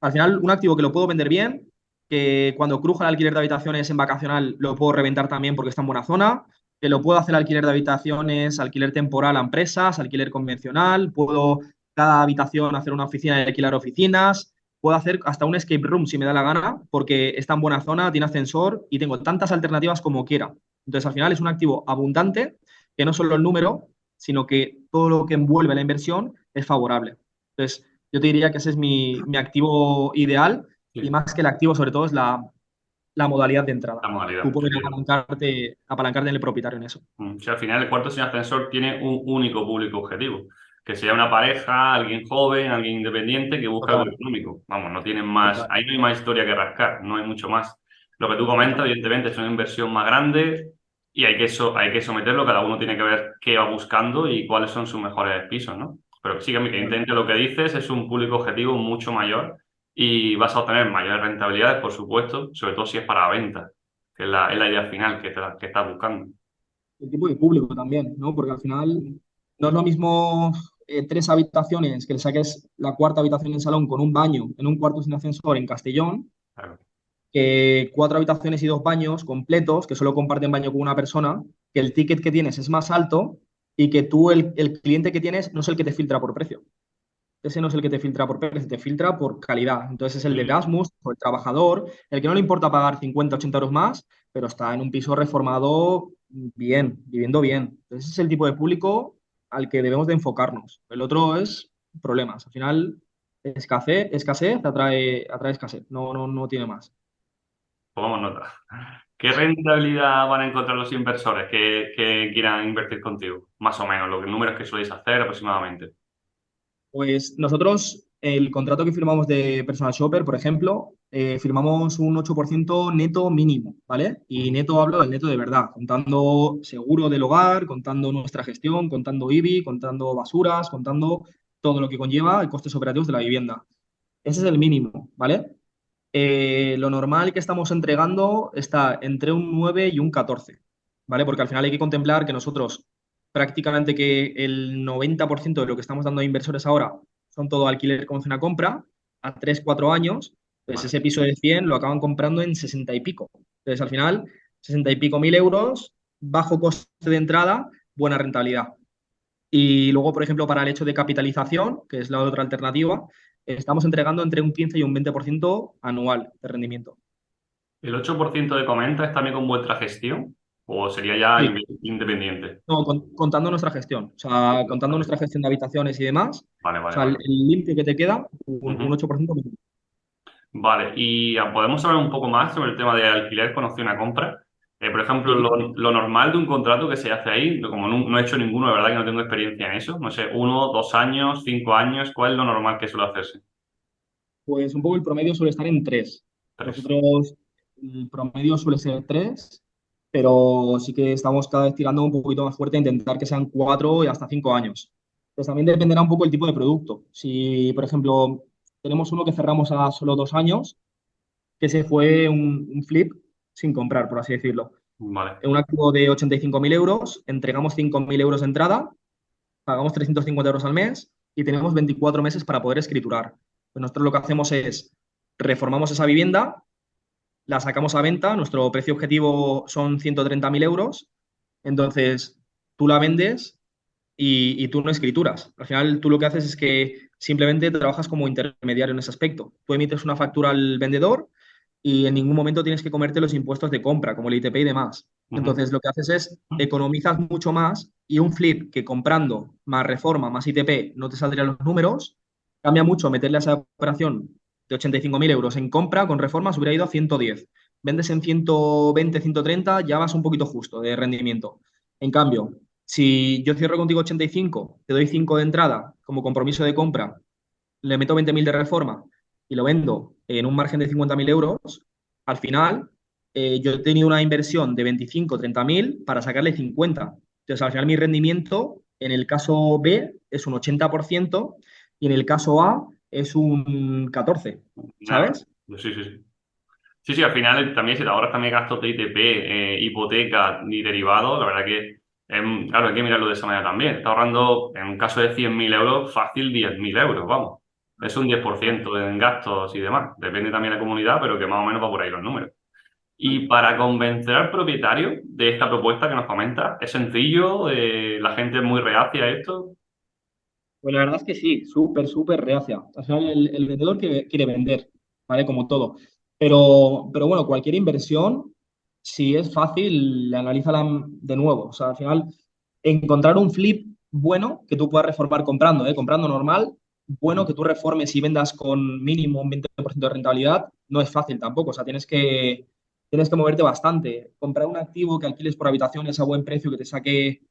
Al final, un activo que lo puedo vender bien, que cuando cruja el alquiler de habitaciones en vacacional lo puedo reventar también porque está en buena zona, que lo puedo hacer alquiler de habitaciones, alquiler temporal a empresas, alquiler convencional, puedo cada habitación hacer una oficina y alquilar oficinas, puedo hacer hasta un escape room si me da la gana, porque está en buena zona, tiene ascensor y tengo tantas alternativas como quiera. Entonces, al final es un activo abundante, que no solo el número, sino que todo lo que envuelve la inversión es favorable. Entonces, yo te diría que ese es mi activo ideal y Sí, más que el activo, sobre todo, es la modalidad de entrada. la Tú modalidad. puedes Sí. apalancarte en el propietario en eso. Si al final el cuarto sin ascensor tiene un único público objetivo, que sea una pareja, alguien joven, alguien independiente que busca algo Total, económico. Vamos, no tienen más, total, ahí no hay más historia que rascar, no hay mucho más. Lo que tú comentas, total. evidentemente, es una inversión más grande y hay que someterlo, cada uno tiene que ver qué va buscando y cuáles son sus mejores pisos, ¿no? Pero sí que Total. evidentemente lo que dices es un público objetivo mucho mayor y vas a obtener mayores rentabilidades, por supuesto, sobre todo si es para venta, que es la idea final que estás buscando. El tipo de público también, ¿no? Porque al final no es lo mismo 3 habitaciones, que le saques la cuarta habitación en salón con un baño en un cuarto sin ascensor en Castellón, Claro. que 4 habitaciones y 2 baños completos, que solo comparten baño con una persona, que el ticket que tienes es más alto y que tú, el cliente que tienes, no es el que te filtra por precio. Ese no es el que te filtra por precio, te filtra por calidad. Entonces es el de Erasmus o el trabajador, el que no le importa pagar 50, 80 euros más, pero está en un piso reformado bien, viviendo bien. Entonces ese es el tipo de público al que debemos de enfocarnos. El otro es problemas. Al final, escasez atrae escasez. No tiene más. Tomamos nota. ¿Qué rentabilidad van a encontrar los inversores que quieran invertir contigo? Más o menos, los números que soléis hacer aproximadamente. Pues nosotros, el contrato que firmamos de Personal Shopper, por ejemplo, firmamos un 8% neto mínimo, ¿vale? Y Ujú. neto hablo del neto de verdad, contando seguro del hogar, contando nuestra gestión, contando IBI, contando basuras, contando todo lo que conlleva costes operativos de la vivienda. Ese es el mínimo, ¿vale? Lo normal que estamos entregando está entre un 9 y un 14, ¿vale? Porque al final hay que contemplar que nosotros prácticamente que el 90% de lo que estamos dando a inversores ahora son todo alquiler como una compra a 3 4 años. Entonces Vale. ese piso de 100 lo acaban comprando en 60 y pico. Entonces al final, 60 y pico mil euros, bajo coste de entrada, buena rentabilidad. Y luego, por ejemplo, para el hecho de capitalización, que es la otra alternativa, estamos entregando entre un 15 y un 20% anual de rendimiento. ¿El 8% de comenta es también con vuestra gestión? ¿O sería ya Sí, independiente? no, contando nuestra gestión, o sea, contando Vale, nuestra gestión de habitaciones y demás, vale, o vale, sea, vale. el limpio que te queda, un Ujú. 8% mínimo. Vale, y podemos hablar un poco más sobre el tema de alquiler con opción a compra. Por ejemplo, Sí. lo normal de un contrato que se hace ahí, como no he hecho ninguno, de verdad que no tengo experiencia en eso. No sé, 1, 2 años, 5 años, ¿cuál es lo normal que suele hacerse? Pues un poco el promedio suele estar en 3. Tres. Nosotros, el promedio suele ser 3, pero sí que estamos cada vez tirando un poquito más fuerte a intentar que sean 4 y hasta 5 años. Pues también dependerá un poco el tipo de producto. Si, por ejemplo, tenemos uno que cerramos a solo 2 años, que se fue un flip sin comprar, por así decirlo. Vale. En un activo de 85.000 euros, entregamos 5.000 euros de entrada, pagamos 350 euros al mes y tenemos 24 meses para poder escriturar. Pues nosotros lo que hacemos es reformamos esa vivienda, la sacamos a venta, nuestro precio objetivo son 130.000 euros, entonces tú la vendes y tú no escrituras. Al final tú lo que haces es que simplemente trabajas como intermediario en ese aspecto. Tú emites una factura al vendedor, y en ningún momento tienes que comerte los impuestos de compra, como el ITP y demás. Ujú. Entonces, lo que haces es economizas mucho más y un flip que comprando más reforma, más ITP, no te saldrían los números, cambia mucho meterle a esa operación de 85.000 euros en compra, con reforma se hubiera ido a 110. Vendes en 120, 130, ya vas un poquito justo de rendimiento. En cambio, si yo cierro contigo 85, te doy 5 de entrada como compromiso de compra, le meto 20.000 de reforma y lo vendo en un margen de 50.000 euros, al final yo he tenido una inversión de 25, 30.000 para sacarle 50. Entonces, al final mi rendimiento en el caso B es un 80% y en el caso A es un 14%, Nada. ¿sabes? Sí, sí, sí. Sí, sí, al final también si te ahorras también gastos de ITP, hipoteca y derivados, la verdad que, claro, hay que mirarlo de esa manera también. Está ahorrando, en un caso de 100.000 euros, fácil 10.000 euros, vamos. Es un 10% en gastos y demás. Depende también de la comunidad, pero que más o menos va por ahí los números. Y para convencer al propietario de esta propuesta que nos comenta, es sencillo, la gente es muy reacia a esto. Pues la verdad es que sí, súper, súper reacia. Al final el vendedor quiere vender, ¿vale? Como todo. Pero bueno, cualquier inversión, si es fácil, analízala de nuevo. O sea, al final, encontrar un flip bueno que tú puedas reformar comprando, ¿eh? Comprando normal, bueno que tú reformes y vendas con mínimo un 20% de rentabilidad, no es fácil tampoco. O sea, tienes que moverte bastante. Comprar un activo que alquiles por habitaciones a buen precio, que te saque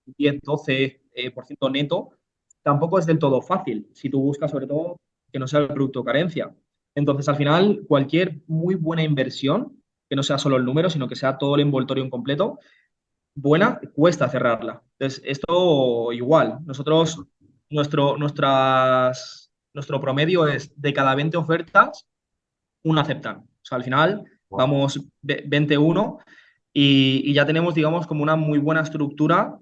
10, 12 por ciento neto, tampoco es del todo fácil si tú buscas sobre todo que no sea el producto carencia. Entonces, al final, cualquier muy buena inversión, que no sea solo el número, sino que sea todo el envoltorio en completo, buena, cuesta cerrarla. Entonces, esto igual. Nosotros, nuestro promedio es de cada 20 ofertas, una aceptan. O sea, al final Wow. vamos 21 y ya tenemos, digamos, como una muy buena estructura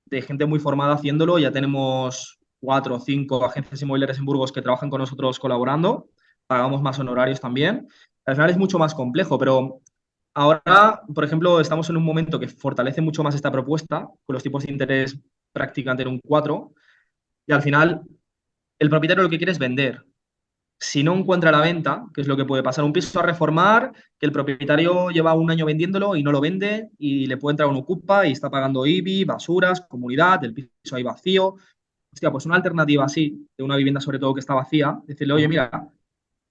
de gente muy formada haciéndolo. Ya tenemos 4 o 5 agencias inmobiliarias en Burgos que trabajan con nosotros colaborando. Pagamos más honorarios también. Al final es mucho más complejo, pero ahora, por ejemplo, estamos en un momento que fortalece mucho más esta propuesta, con los tipos de interés prácticamente en un 4 y al final el propietario lo que quiere es vender. Si no encuentra la venta, que es lo que puede pasar, un piso a reformar, que el propietario lleva un año vendiéndolo y no lo vende y le puede entrar un ocupa y está pagando IBI, basuras, comunidad, el piso ahí vacío. Hostia, pues una alternativa así, de una vivienda sobre todo que está vacía, decirle, oye, mira,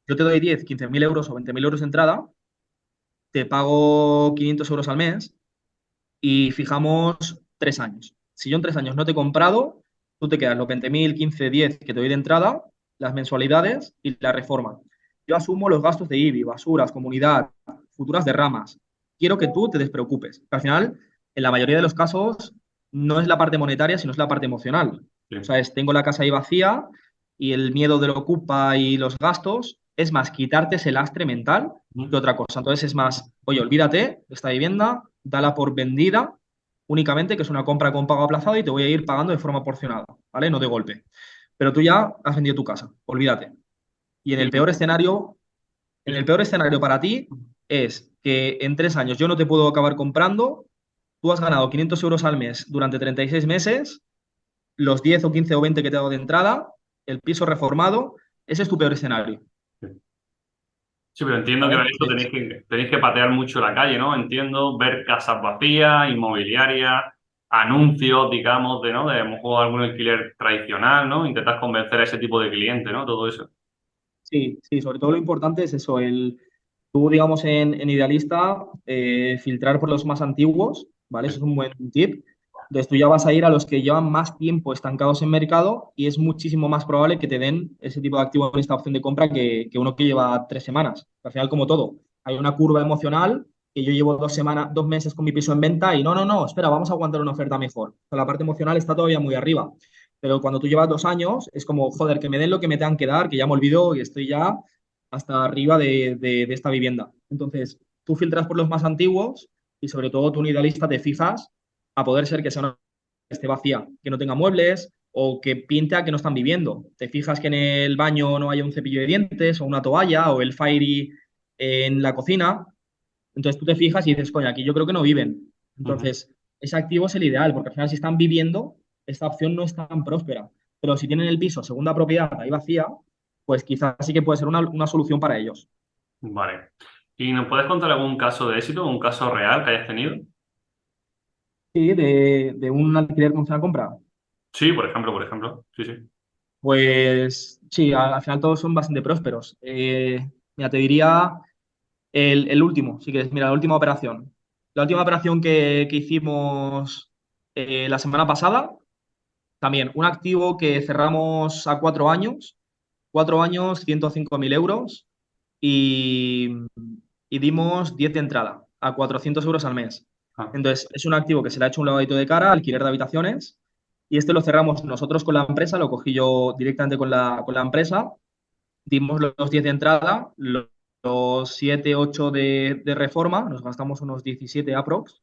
yo te doy 10, 15.000 euros o 20.000 euros de entrada, te pago 500 euros al mes y fijamos 3 años. Si yo en 3 años no te he comprado, tú te quedas los 20.000, 15, 10 que te doy de entrada, las mensualidades y la reforma. Yo asumo los gastos de IBI, basuras, comunidad, futuras derramas. Quiero que tú te despreocupes. Al final, en la mayoría de los casos, no es la parte monetaria, sino es la parte emocional. O Sí. sea, tengo la casa ahí vacía y el miedo de lo ocupa y los gastos es más quitarte ese lastre mental que otra cosa. Entonces es más, oye, olvídate de esta vivienda, dala por vendida únicamente, que es una compra con pago aplazado y te voy a ir pagando de forma porcionada, ¿vale? No de golpe. Pero tú ya has vendido tu casa, olvídate. Y en el Y, peor escenario, en el peor escenario para ti es que en 3 años yo no te puedo acabar comprando, tú has ganado 500 euros al mes durante 36 meses, los 10 o 15 o 20 que te he dado de entrada, el piso reformado, ese es tu peor escenario, Sí, pero entiendo que ¿vale? para eso Entonces, tenéis que patear mucho la calle, ¿no? Entiendo, ver casas vacías, inmobiliarias, anuncios, digamos, de a lo mejor algún alquiler tradicional, ¿no? Intentas convencer a ese tipo de cliente, ¿no? Todo eso. sí, sí, sobre todo lo importante es eso, tú, digamos, en Idealista, filtrar por los más antiguos, ¿vale? Eso es un buen tip. Entonces tú ya vas a ir a los que llevan más tiempo estancados en mercado y es muchísimo más probable que te den ese tipo de activo en esta opción de compra que uno que lleva 3 semanas. Al final, como todo, hay una curva emocional que yo llevo 2 semanas, 2 meses con mi piso en venta y no, no, no, espera, vamos a aguantar una oferta mejor. O sea, la parte emocional está todavía muy arriba. Pero cuando tú llevas 2 años, es como, joder, que me den lo que me tengan que dar, que ya me olvido y estoy ya hasta arriba de esta vivienda. Entonces, tú filtras por los más antiguos y sobre todo tú, un idealista, te fijas a poder ser que sea una que esté vacía, que no tenga muebles o que pinta que no están viviendo. Te fijas que en el baño no haya un cepillo de dientes o una toalla o el Fairy en la cocina. Entonces tú te fijas y dices, coño, aquí yo creo que no viven. Ujú. Entonces, ese activo es el ideal, porque al final si están viviendo, esta opción no es tan próspera. Pero si tienen el piso, segunda propiedad, ahí vacía, pues quizás sí que puede ser una solución para ellos. Vale. ¿Y nos puedes contar algún caso de éxito, un caso real que hayas tenido? Sí, de un alquiler con opción a compra. Sí, por ejemplo. Sí, sí. Pues sí, al final todos son bastante prósperos. Mira, te diría el último, si quieres. Mira, la última operación. La última operación que hicimos la semana pasada, también un activo que cerramos a 4 años, 4 años, 105.000 euros y, y dimos 10 de entrada a 400 euros al mes. Ah, Entonces, es un activo que se le ha hecho un lavadito de cara, alquiler de habitaciones, y este lo cerramos nosotros con la empresa, lo cogí yo directamente con la empresa, dimos los 10 de entrada, los 7 8 de reforma, nos gastamos unos 17 aprox,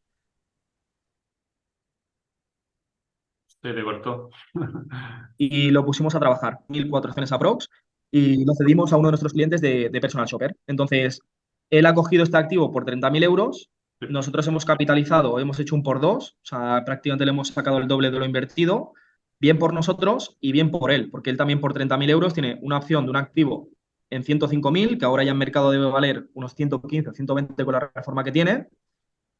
se te cortó. y lo pusimos a trabajar, 1.400 aprox, y lo cedimos a uno de nuestros clientes de Personal Shopper. Entonces, él ha cogido este activo por 30.000 euros, Sí. nosotros hemos capitalizado, hemos hecho un por dos, o sea, prácticamente le hemos sacado el doble de lo invertido, bien por nosotros y bien por él, porque él también por 30.000 euros tiene una opción de un activo en 105.000, que ahora ya en mercado debe valer unos 115 o 120 con la reforma que tiene,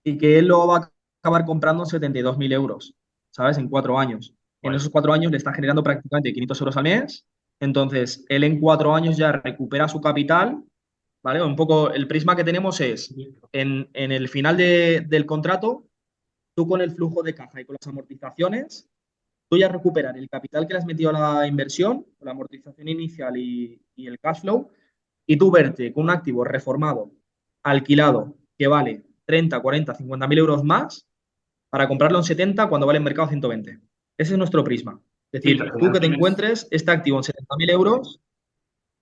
y que él lo va a acabar comprando en 72.000 euros, ¿sabes? En 4 años. En Guay. esos 4 años le está generando prácticamente 500 euros al mes. Entonces, él en 4 años ya recupera su capital, ¿vale? Un poco el prisma que tenemos es, en el final del contrato, tú con el flujo de caja y con las amortizaciones, tú ya recuperar el capital que le has metido a la inversión, la amortización inicial y el cash flow, y tú verte con un activo reformado, alquilado, que vale 30, 40, 50.000 euros más para comprarlo en 70 cuando vale en mercado 120. Ese es nuestro prisma. Es Sí, que al decir, tú final que te tienes. encuentres este activo en 70.000 euros,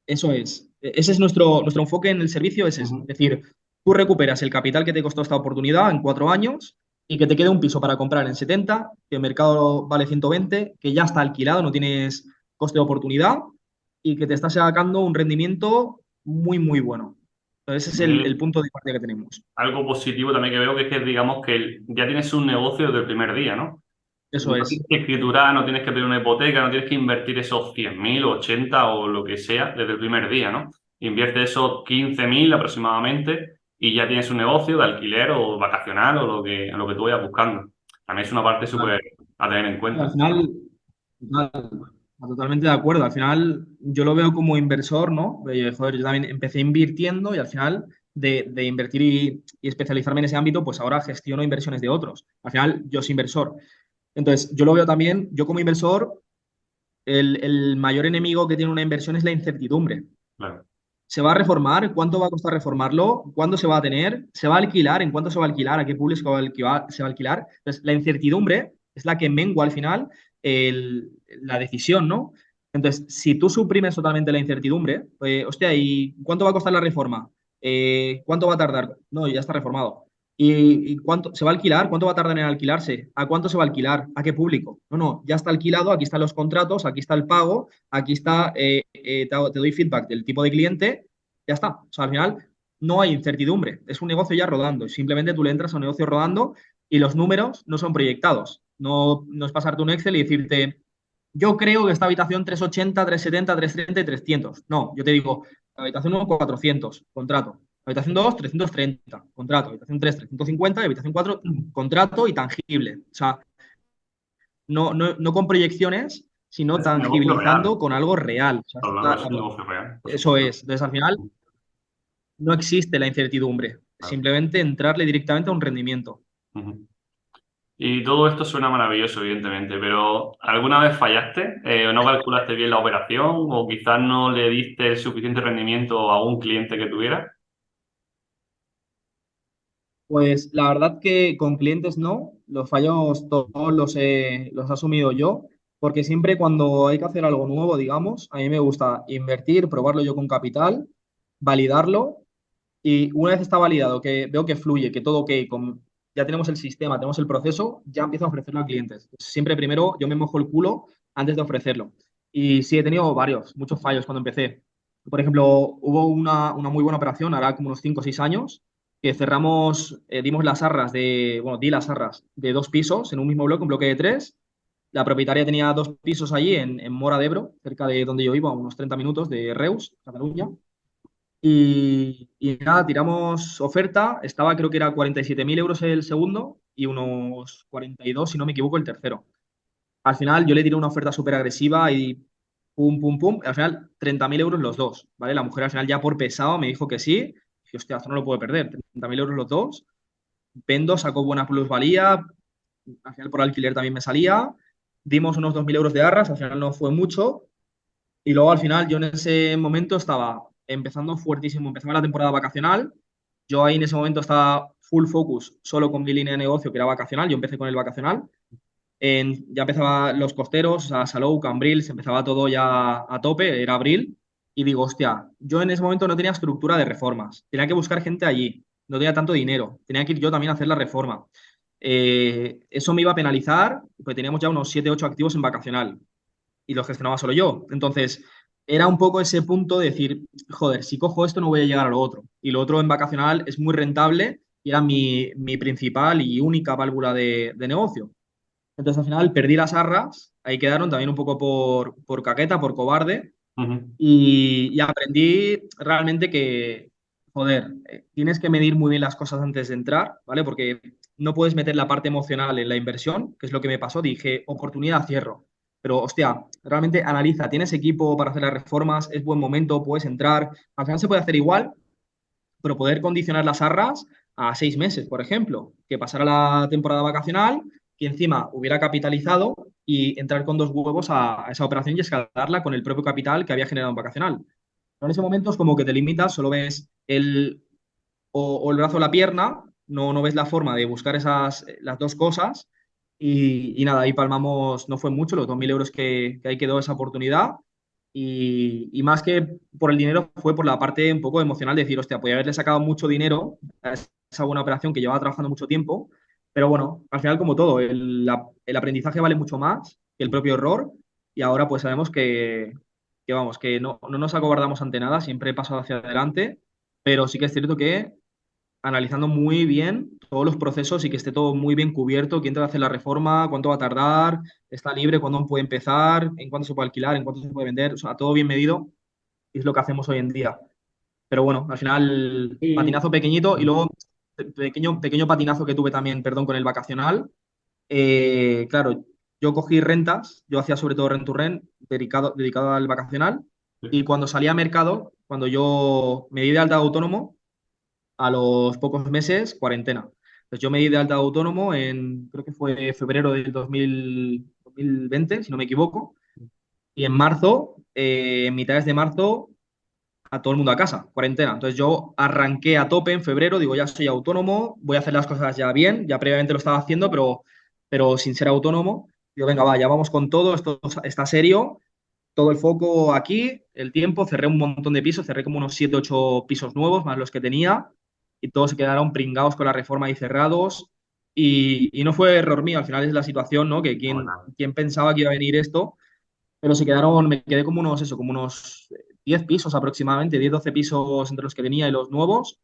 eso es. Ese es nuestro enfoque en el servicio, es ese. Es Ujú. decir, tú recuperas el capital que te costó esta oportunidad en 4 años y que te quede un piso para comprar en 70, que el mercado vale 120, que ya está alquilado, no tienes coste de oportunidad y que te está sacando un rendimiento muy, muy bueno. Entonces, ese es el punto de partida que tenemos. Algo positivo también que veo que es que digamos que ya tienes un negocio desde el primer día, ¿no? Eso No es. tienes que escriturar, no tienes que pedir una hipoteca, no tienes que invertir esos 100.000 o 80 o lo que sea desde el primer día, ¿no? Invierte esos 15.000 aproximadamente y ya tienes un negocio de alquiler o vacacional o lo que tú vayas buscando. También es una parte súper a tener en Al cuenta. final, totalmente de acuerdo. Al final, yo lo veo como inversor, ¿no? Joder, yo también empecé invirtiendo y al final de invertir y especializarme en ese ámbito, pues ahora gestiono inversiones de otros. Al final, yo soy inversor. Entonces, yo lo veo también, yo como inversor, el mayor enemigo que tiene una inversión es la incertidumbre. Claro. ¿Se va a reformar? ¿Cuánto va a costar reformarlo? ¿Cuándo se va a tener? ¿Se va a alquilar? ¿En cuánto se va a alquilar? ¿A qué público se va a alquilar? Entonces, la incertidumbre es la que mengua al final la decisión, ¿no? Entonces, si tú suprimes totalmente la incertidumbre, hostia, ¿y cuánto va a costar la reforma? ¿Cuánto va a tardar? No, ya está reformado. ¿Y cuánto se va a alquilar? ¿Cuánto va a tardar en alquilarse? ¿A cuánto se va a alquilar? ¿A qué público? No, no, ya está alquilado, aquí están los contratos, aquí está el pago, aquí está, te doy feedback del tipo de cliente, ya está. O sea, al final no hay incertidumbre, es un negocio ya rodando. Simplemente tú le entras a un negocio rodando y los números no son proyectados. No, no es pasarte un Excel y decirte, yo creo que esta habitación 380, 370, 330 y 300. No, yo te digo, habitación 1, 400, contrato. Habitación 2, 330, contrato. Habitación 3, 350 y habitación 4, contrato y tangible. O sea, no, no, no con proyecciones, sino Es un negocio real. tangibilizando con algo real. O sea, Claro, es un negocio real, por eso supuesto. es. Entonces, al final, no existe la incertidumbre. Claro. Simplemente entrarle directamente a un rendimiento. Ujú. Y todo esto suena maravilloso, evidentemente, pero ¿alguna vez fallaste? ¿O no calculaste bien la operación? ¿O quizás no le diste el suficiente rendimiento a un cliente que tuviera? Pues la verdad que con clientes no, los fallos todos los he asumido yo, porque siempre cuando hay que hacer algo nuevo, digamos, a mí me gusta invertir, probarlo yo con capital, validarlo y una vez está validado, que veo que fluye, que todo ok, ya tenemos el sistema, tenemos el proceso, ya empiezo a ofrecerlo a clientes. Siempre primero yo me mojo el culo antes de ofrecerlo. Y sí, he tenido muchos fallos cuando empecé. Por ejemplo, hubo una muy buena operación, ahora como unos 5 o 6 años, que cerramos, dimos las arras bueno, di las arras de 2 pisos en un mismo bloque, un bloque de 3. La propietaria tenía 2 pisos allí en Mora de Ebro, cerca de donde yo vivo, a unos 30 minutos de Reus, Cataluña. Y nada, tiramos oferta, estaba creo que era 47.000 euros el segundo y unos 42, si no me equivoco, el tercero. Al final yo le tiré una oferta súper agresiva y pum, pum, pum. Al final 30.000 euros los dos, ¿vale? La mujer al final ya por pesado me dijo que sí. Y hostia, esto no lo puedo perder. 30.000 euros los dos. Vendo, sacó buena plusvalía. Al final por alquiler también me salía. Dimos unos 2.000 euros de arras, al final no fue mucho. Y luego al final yo en ese momento estaba empezando fuertísimo, empezaba la temporada vacacional. Yo ahí en ese momento estaba full focus solo con mi línea de negocio que era vacacional. Yo empecé con el vacacional. Ya empezaba los costeros, o sea, Salou, Cambril, se empezaba todo ya a tope, era abril, y digo, hostia, yo en ese momento no tenía estructura de reformas, tenía que buscar gente allí, no tenía tanto dinero, tenía que ir yo también a hacer la reforma. Eso me iba a penalizar, pues teníamos ya unos 7 8 activos en vacacional, y los gestionaba solo yo. Entonces, era un poco ese punto de decir, joder, si cojo esto no voy a llegar a lo otro. Y lo otro en vacacional es muy rentable y era mi principal y única válvula de negocio. Entonces al final perdí las arras, ahí quedaron también un poco por caqueta, por cobarde, Ujú. y aprendí realmente que, joder, tienes que medir muy bien las cosas antes de entrar, ¿vale? Porque no puedes meter la parte emocional en la inversión, que es lo que me pasó, dije, oportunidad, cierro. Pero, hostia, realmente analiza, ¿tienes equipo para hacer las reformas? ¿Es buen momento? ¿Puedes entrar? Al final se puede hacer igual, pero poder condicionar las arras a 6 meses, por ejemplo, que pasara la temporada vacacional y encima hubiera capitalizado y entrar con dos huevos a esa operación y escalarla con el propio capital que había generado en vacacional. Pero en ese momento es como que te limitas, solo ves o el brazo o la pierna, no ves la forma de buscar las dos cosas y nada, ahí palmamos, no fue mucho, los 2.000 euros que ahí quedó esa oportunidad y más que por el dinero fue por la parte un poco emocional de decir, hostia, podía haberle sacado mucho dinero a esa buena operación que llevaba trabajando mucho tiempo, pero bueno, al final como todo, el aprendizaje vale mucho más que el propio error y ahora pues sabemos que vamos, que no nos acobardamos ante nada, siempre he pasado hacia adelante, pero sí que es cierto que analizando muy bien todos los procesos y que esté todo muy bien cubierto, quién te va a hacer la reforma, cuánto va a tardar, está libre, cuándo puede empezar, en cuánto se puede alquilar, en cuánto se puede vender, o sea, todo bien medido y es lo que hacemos hoy en día. Pero bueno, al final, Y patinazo pequeñito y luego pequeño patinazo que tuve también, perdón, con el vacacional. Claro, yo cogí rentas, yo hacía sobre todo rent to rent, dedicado al vacacional, y cuando salí a mercado, cuando yo me di de alta de autónomo, a los pocos meses, cuarentena. Entonces yo me di de alta de autónomo en, creo que fue febrero del 2020, si no me equivoco, y en marzo, en mitades de marzo, a todo el mundo a casa, cuarentena. Entonces yo arranqué a tope en febrero, digo, ya soy autónomo, voy a hacer las cosas ya bien, ya previamente lo estaba haciendo, pero sin ser autónomo. Digo, venga, va, ya vamos con todo, esto está serio, todo el foco aquí, el tiempo, cerré un montón de pisos, cerré como unos 7 8 pisos nuevos, más los que tenía, y todos se quedaron pringados con la reforma y cerrados. Y no fue error mío, al final es la situación, ¿no? Que bueno, quien pensaba que iba a venir esto, pero se quedaron, me quedé como unos, eso, como unos 10 pisos aproximadamente, 10 12 pisos entre los que tenía y los nuevos,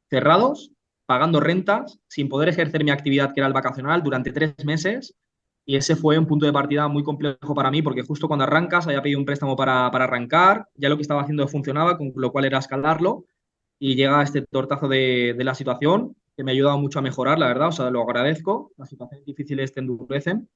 cerrados, pagando rentas, sin poder ejercer mi actividad que era el vacacional durante 3 meses. Y ese fue un punto de partida muy complejo para mí, porque justo cuando arrancas, había pedido un préstamo para arrancar, ya lo que estaba haciendo funcionaba, con lo cual era escalarlo, y llega este tortazo de la situación, que me ha ayudado mucho a mejorar, la verdad, o sea, lo agradezco, las situaciones difíciles te endurecen,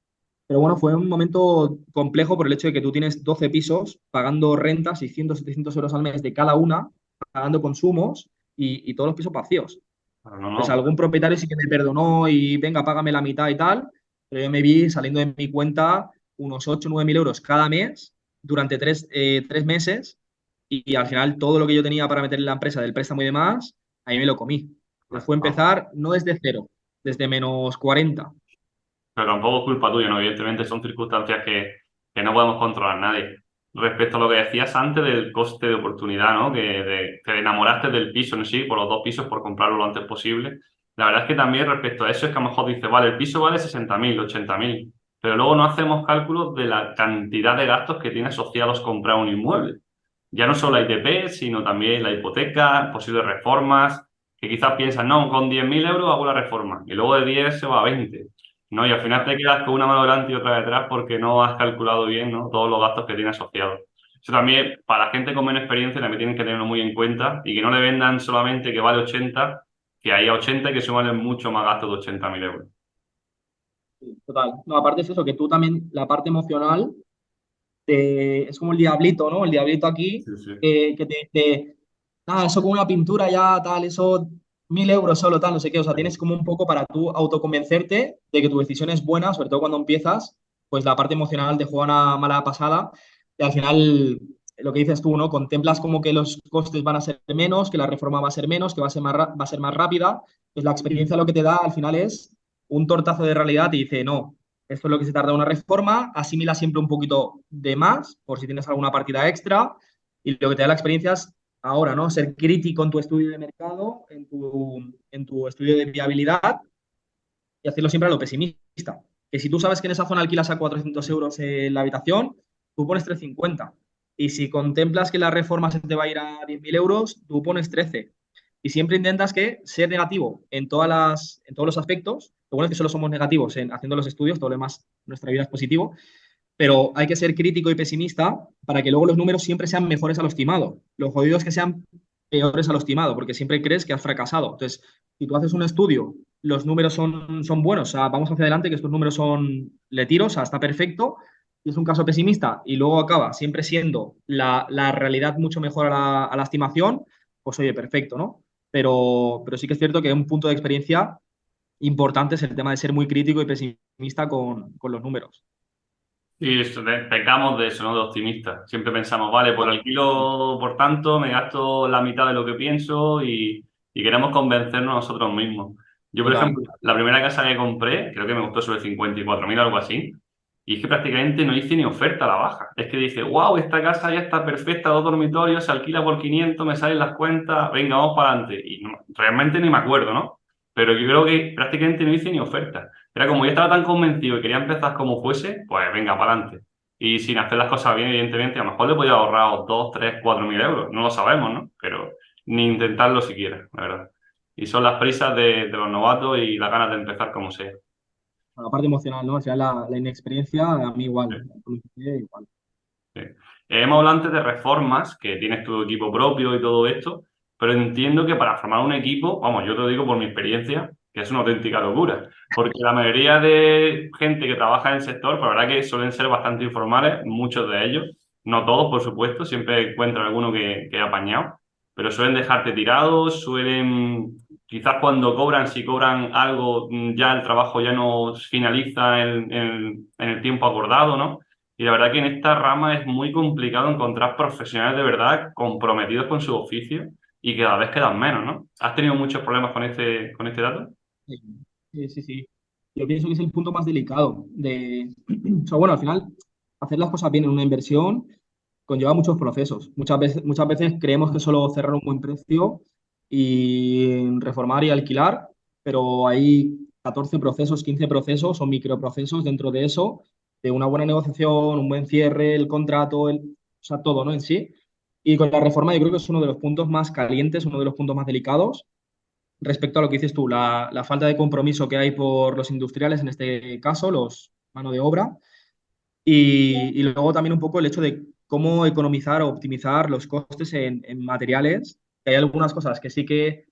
pero bueno, fue un momento complejo por el hecho de que tú tienes 12 pisos pagando rentas, 600, 700 euros al mes de cada una, pagando consumos y todos los pisos vacíos. no, Entonces, no. algún propietario sí que me perdonó y venga, págame la mitad y tal, pero yo me vi saliendo de mi cuenta unos 8 o 9 mil euros cada mes durante 3 meses y al final todo lo que yo tenía para meter en la empresa del préstamo y demás, ahí me lo comí. Entonces, fue No. empezar no desde cero, desde menos 40. Pero tampoco es culpa tuya, ¿no? Evidentemente son circunstancias que no podemos controlar nadie. Respecto a lo que decías antes del coste de oportunidad, ¿no? Te enamoraste del piso en sí, por los dos pisos, por comprarlo lo antes posible. La verdad es que también respecto a eso es que a lo mejor dice, vale, el piso vale 60.000, 80.000, pero luego no hacemos cálculos de la cantidad de gastos que tiene asociados comprar un inmueble. Ya no solo la ITP, sino también la hipoteca, posibles reformas, que quizás piensan, no, con 10.000 euros hago la reforma, y luego de 10 se va a 20. ¿No? Y al final te quedas con una mano delante y otra detrás porque no has calculado bien, ¿no? Todos los gastos que tiene asociados. Eso también, para la gente con menos experiencia, también tienen que tenerlo muy en cuenta y que no le vendan solamente que vale 80, que hay a 80 y que suman mucho más gasto de 80.000 euros. Sí, total. No, aparte es eso, que tú también, la parte emocional, es como el diablito, ¿no? El diablito aquí, Sí, sí. que te dice, ah, eso con una pintura ya, tal, eso 1.000 euros solo, tal, no sé qué. O sea, tienes como un poco para tú autoconvencerte de que tu decisión es buena, sobre todo cuando empiezas, pues la parte emocional te juega una mala pasada y al final, lo que dices tú, ¿no? Contemplas como que los costes van a ser menos, que la reforma va a ser menos, que va a ser va a ser más rápida. Pues la experiencia lo que te da al final es un tortazo de realidad y dice, no, esto es lo que se tarda una reforma, asimila siempre un poquito de más, por si tienes alguna partida extra, y lo que te da la experiencia es ahora, ¿no? Ser crítico en tu estudio de mercado, en tu estudio de viabilidad y hacerlo siempre a lo pesimista. Que si tú sabes que en esa zona alquilas a 400 euros la habitación, tú pones 350. Y si contemplas que la reforma se te va a ir a 10.000 euros, tú pones 13. Y siempre intentas que ser negativo en todos los aspectos. Lo bueno es que solo somos negativos en haciendo los estudios, todo lo demás, nuestra vida es positivo, pero hay que ser crítico y pesimista para que luego los números siempre sean mejores a lo estimado. Lo jodido es que sean peores a lo estimado, porque siempre crees que has fracasado. Entonces, si tú haces un estudio, los números son buenos, o sea, vamos hacia adelante, que estos números son, le tiro, o sea, está perfecto, y es un caso pesimista, y luego acaba siempre siendo la realidad mucho mejor a la estimación, pues oye, perfecto, ¿no? Pero sí que es cierto que un punto de experiencia importante es el tema de ser muy crítico y pesimista con los números. Y pecamos de eso, ¿no? De optimistas. Siempre pensamos, vale, por alquilo, por tanto, me gasto la mitad de lo que pienso y queremos convencernos a nosotros mismos. Yo, por Total. ejemplo, la primera casa que compré, creo que me costó sobre 54.000, algo así, y es que prácticamente no hice ni oferta a la baja. Es que dije, wow, esta casa ya está perfecta, 2 dormitorios, se alquila por 500, me salen las cuentas, venga, vamos para adelante. Y realmente ni me acuerdo, ¿no? Pero yo creo que prácticamente no hice ni oferta. Era como yo estaba tan convencido y quería empezar como fuese, pues venga, para adelante. Y sin hacer las cosas bien, evidentemente, a lo mejor le podía ahorrar 2, 3, 4.000 euros. No lo sabemos, ¿no? Pero ni intentarlo siquiera, la verdad. Y son las prisas de los novatos y las ganas de empezar como sea. La parte emocional, ¿no? O sea, la inexperiencia, a mí igual. Sí, Igual. sí. Hemos hablado antes de reformas, que tienes tu equipo propio y todo esto, pero entiendo que para formar un equipo, vamos, yo te lo digo por mi experiencia, que es una auténtica locura, porque la mayoría de gente que trabaja en el sector, pues la verdad que suelen ser bastante informales, muchos de ellos, no todos, por supuesto, siempre encuentran alguno que ha apañado, pero suelen dejarte tirados, suelen, quizás cuando cobran, si cobran algo, ya el trabajo ya no finaliza en el tiempo acordado, ¿no? Y la verdad que en esta rama es muy complicado encontrar profesionales de verdad comprometidos con su oficio y que cada vez quedan menos, ¿no? ¿Has tenido muchos problemas con este dato? Sí, sí, sí, sí. Yo pienso que es el punto más delicado de, o sea, bueno, al final, hacer las cosas bien en una inversión conlleva muchos procesos. Muchas veces creemos que solo cerrar un buen precio y reformar y alquilar, pero hay 14 procesos, 15 procesos o microprocesos dentro de eso, de una buena negociación, un buen cierre, el contrato, o sea, todo, ¿no? En sí. Y con la reforma yo creo que es uno de los puntos más calientes, uno de los puntos más delicados respecto a lo que dices tú, la falta de compromiso que hay por los industriales, en este caso, los mano de obra, y luego también un poco el hecho de cómo economizar o optimizar los costes en materiales. Hay algunas cosas que sí que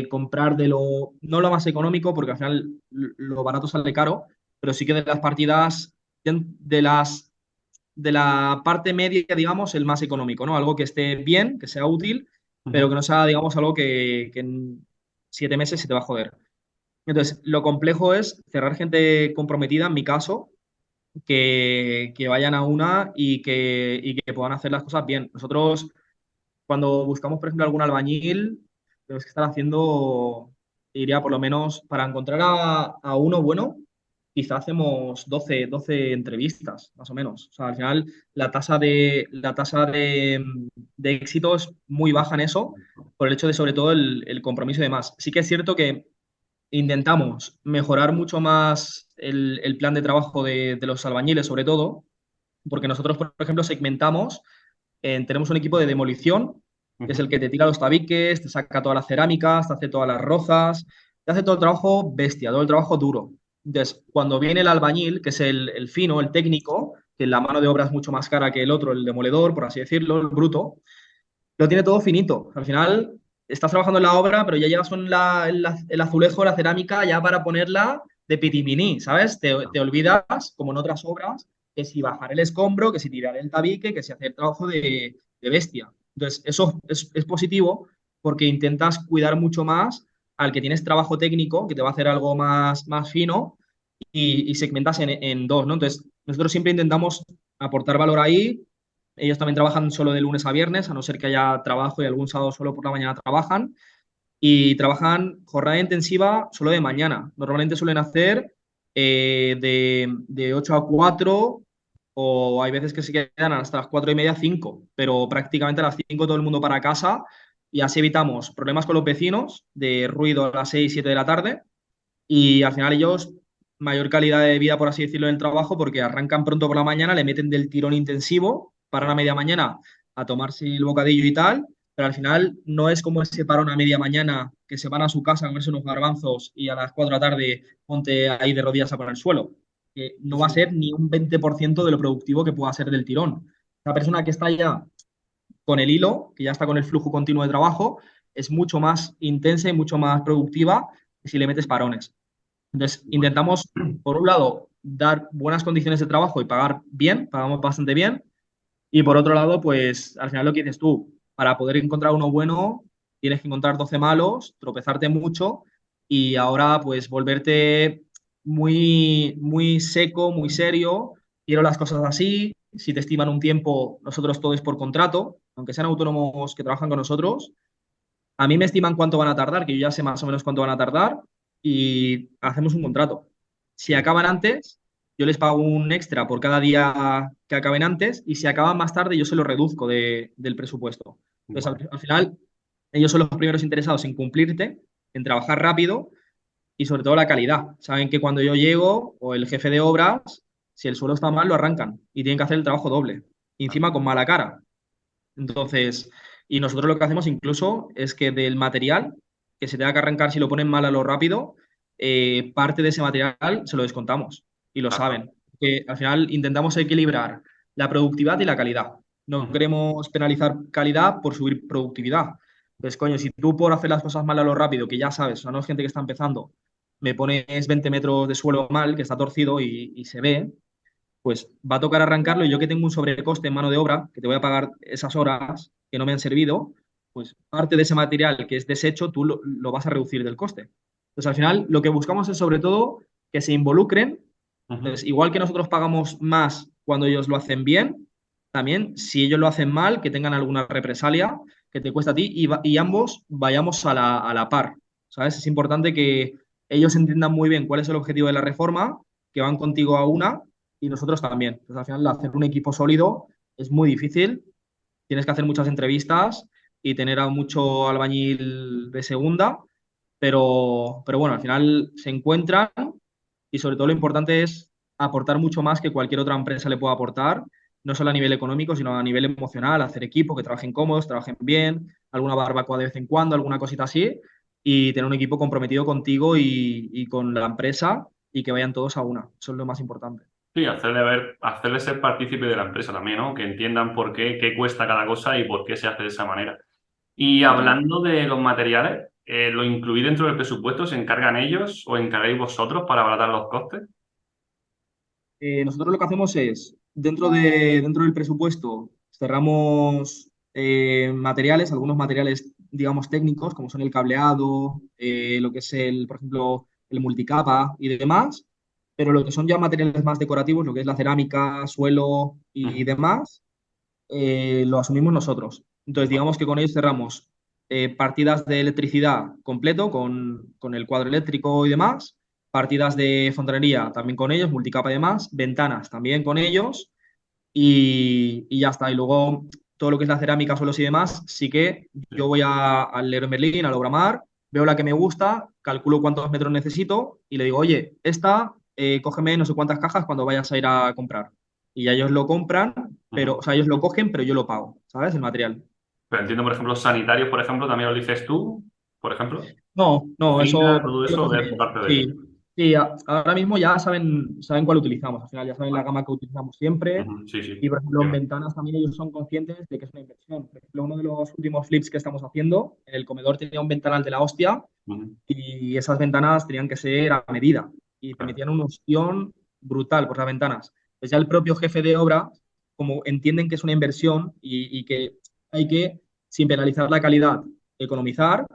comprar no lo más económico, porque al final lo barato sale caro, pero sí que de las partidas, de las de la parte media, digamos, el más económico, ¿no? Algo que esté bien, que sea útil, pero que Ujú. no sea, digamos, algo que en 7 meses se te va a joder. Entonces, lo complejo es cerrar gente comprometida, en mi caso, que vayan a una y que puedan hacer las cosas bien. Nosotros, cuando buscamos, por ejemplo, algún albañil, tenemos que estar haciendo, diría, por lo menos, para encontrar a uno bueno, quizá hacemos doce entrevistas, más o menos. O sea, al final, la tasa de éxito es muy baja en eso, por el hecho de, sobre todo, el compromiso y demás. Sí que es cierto que intentamos mejorar mucho más el plan de trabajo de los albañiles, sobre todo, porque nosotros, por ejemplo, segmentamos, tenemos un equipo de demolición, que es el Ujú. que te tira los tabiques, te saca todas las cerámicas, te hace todas las rozas, te hace todo el trabajo bestia, todo el trabajo duro. Entonces, cuando viene el albañil, que es el fino, el técnico, que la mano de obra es mucho más cara que el otro, el demoledor, por así decirlo, el bruto, lo tiene todo finito. Al final estás trabajando en la obra, pero ya llevas el azulejo, la cerámica, ya para ponerla de pitiminí, ¿sabes? Te olvidas, como en otras obras, que si bajar el escombro, que si tirar el tabique, que si hacer trabajo de bestia. Entonces, eso es positivo porque intentas cuidar mucho más al que tienes trabajo técnico, que te va a hacer algo más fino, y segmentas en dos, ¿no? Entonces, nosotros siempre intentamos aportar valor ahí. Ellos también trabajan solo de lunes a viernes, a no ser que haya trabajo y algún sábado solo por la mañana trabajan. Y trabajan jornada intensiva solo de mañana. Normalmente suelen hacer de 8 a 4 o hay veces que se quedan hasta las 4:30, 5, pero prácticamente a las 5 todo el mundo para casa y así evitamos problemas con los vecinos de ruido a las 6, 7 de la tarde y al final ellos mayor calidad de vida, por así decirlo, en el trabajo, porque arrancan pronto por la mañana, le meten del tirón intensivo, paran a media mañana a tomarse el bocadillo y tal, pero al final no es como ese parón a media mañana que se van a su casa a comerse unos garbanzos y a las 4 de la tarde ponte ahí de rodillas a poner el suelo. Que no va a Sí. ser ni un 20% de lo productivo que pueda ser del tirón. La persona que está ya con el hilo, que ya está con el flujo continuo de trabajo, es mucho más intensa y mucho más productiva que si le metes parones. Entonces, Bueno. intentamos, por un lado, dar buenas condiciones de trabajo y pagar bien, pagamos bastante bien, y por otro lado, pues al final lo que dices tú, para poder encontrar uno bueno, tienes que encontrar 12 malos, tropezarte mucho y ahora pues volverte muy seco, muy serio, quiero las cosas así, si te estiman un tiempo, nosotros todo es por contrato, aunque sean autónomos que trabajan con nosotros, a mí me estiman cuánto van a tardar, que yo ya sé más o menos cuánto van a tardar y hacemos un contrato. Si acaban antes, yo les pago un extra por cada día que acaben antes y si acaban más tarde, yo se lo reduzco del presupuesto. Entonces, Bueno. al final, ellos son los primeros interesados en cumplirte, en trabajar rápido y sobre todo la calidad. Saben que cuando yo llego o el jefe de obras, si el suelo está mal, lo arrancan y tienen que hacer el trabajo doble. Y encima con mala cara. Entonces, y nosotros lo que hacemos incluso es que del material que se tenga que arrancar si lo ponen mal a lo rápido, parte de ese material se lo descontamos y lo Claro. saben. Que al final intentamos equilibrar la productividad y la calidad. No Ujú. queremos penalizar calidad por subir productividad. Entonces, coño, si tú por hacer las cosas mal a lo rápido, que ya sabes, o sea, no es gente que está empezando, me pones 20 metros de suelo mal, que está torcido y se ve, pues va a tocar arrancarlo y yo que tengo un sobrecoste en mano de obra, que te voy a pagar esas horas que no me han servido, pues parte de ese material que es desecho tú lo vas a reducir del coste. Entonces, al final, lo que buscamos es sobre todo que se involucren. Ujú. Entonces, igual que nosotros pagamos más cuando ellos lo hacen bien, también si ellos lo hacen mal, que tengan alguna represalia que te cuesta a ti y ambos vayamos a la par. ¿Sabes? Es importante que ellos entiendan muy bien cuál es el objetivo de la reforma, que van contigo a una y nosotros también. Entonces, al final, hacer un equipo sólido es muy difícil. Tienes que hacer muchas entrevistas y tener a mucho albañil de segunda, pero bueno, al final se encuentran y sobre todo lo importante es aportar mucho más que cualquier otra empresa le pueda aportar, no solo a nivel económico, sino a nivel emocional, hacer equipo, que trabajen cómodos, trabajen bien, alguna barbacoa de vez en cuando, alguna cosita así, y tener un equipo comprometido contigo y con la empresa y que vayan todos a una. Eso es lo más importante. Sí, hacerle ver, hacerle ser partícipe de la empresa también, ¿no? Que entiendan por qué, qué cuesta cada cosa y por qué se hace de esa manera. Y Total. hablando de los materiales, ¿lo incluí dentro del presupuesto? ¿Se encargan ellos o encargáis vosotros para abaratar los costes? Nosotros lo que hacemos es, dentro del presupuesto, cerramos materiales, algunos materiales, digamos, técnicos, como son el cableado, lo que es por ejemplo, el multicapa y demás, pero lo que son ya materiales más decorativos, lo que es la cerámica, suelo y Ujú. demás, lo asumimos nosotros. Entonces, Bueno. digamos que con ellos cerramos partidas de electricidad completo, con el cuadro eléctrico y demás, partidas de fontanería también con ellos, multicapa y demás, ventanas también con ellos, y ya está. Y luego todo lo que es la cerámica, suelos y demás, sí que yo Sí. voy al Leroy Merlin, al Obramar, veo la que me gusta, calculo cuántos metros necesito y le digo, oye, esta, cógeme no sé cuántas cajas cuando vayas a ir a comprar. Y ya ellos lo compran, pero, Ujú. o sea, ellos lo cogen, pero yo lo pago, ¿sabes? El material. Pero entiendo, por ejemplo, sanitarios, por ejemplo, también lo dices tú, por ejemplo. No, no, Cocina, eso todo lo eso cogen es por ellos. parte de ellos. Sí. Sí, ahora mismo ya saben cuál utilizamos. Al final ya saben la Vale. gama que utilizamos siempre. Ujú, sí, Y, sí. por ejemplo, en Entiendo. ventanas también ellos son conscientes de que es una inversión. Por ejemplo, uno de los últimos flips que estamos haciendo, en el comedor tenía un ventanal de la hostia Ujú, y esas ventanas tenían que ser a medida y te claro. metían un ostión brutal por las ventanas. Pues ya el propio jefe de obra, como entienden que es una inversión y que hay que, sin penalizar la calidad, economizar,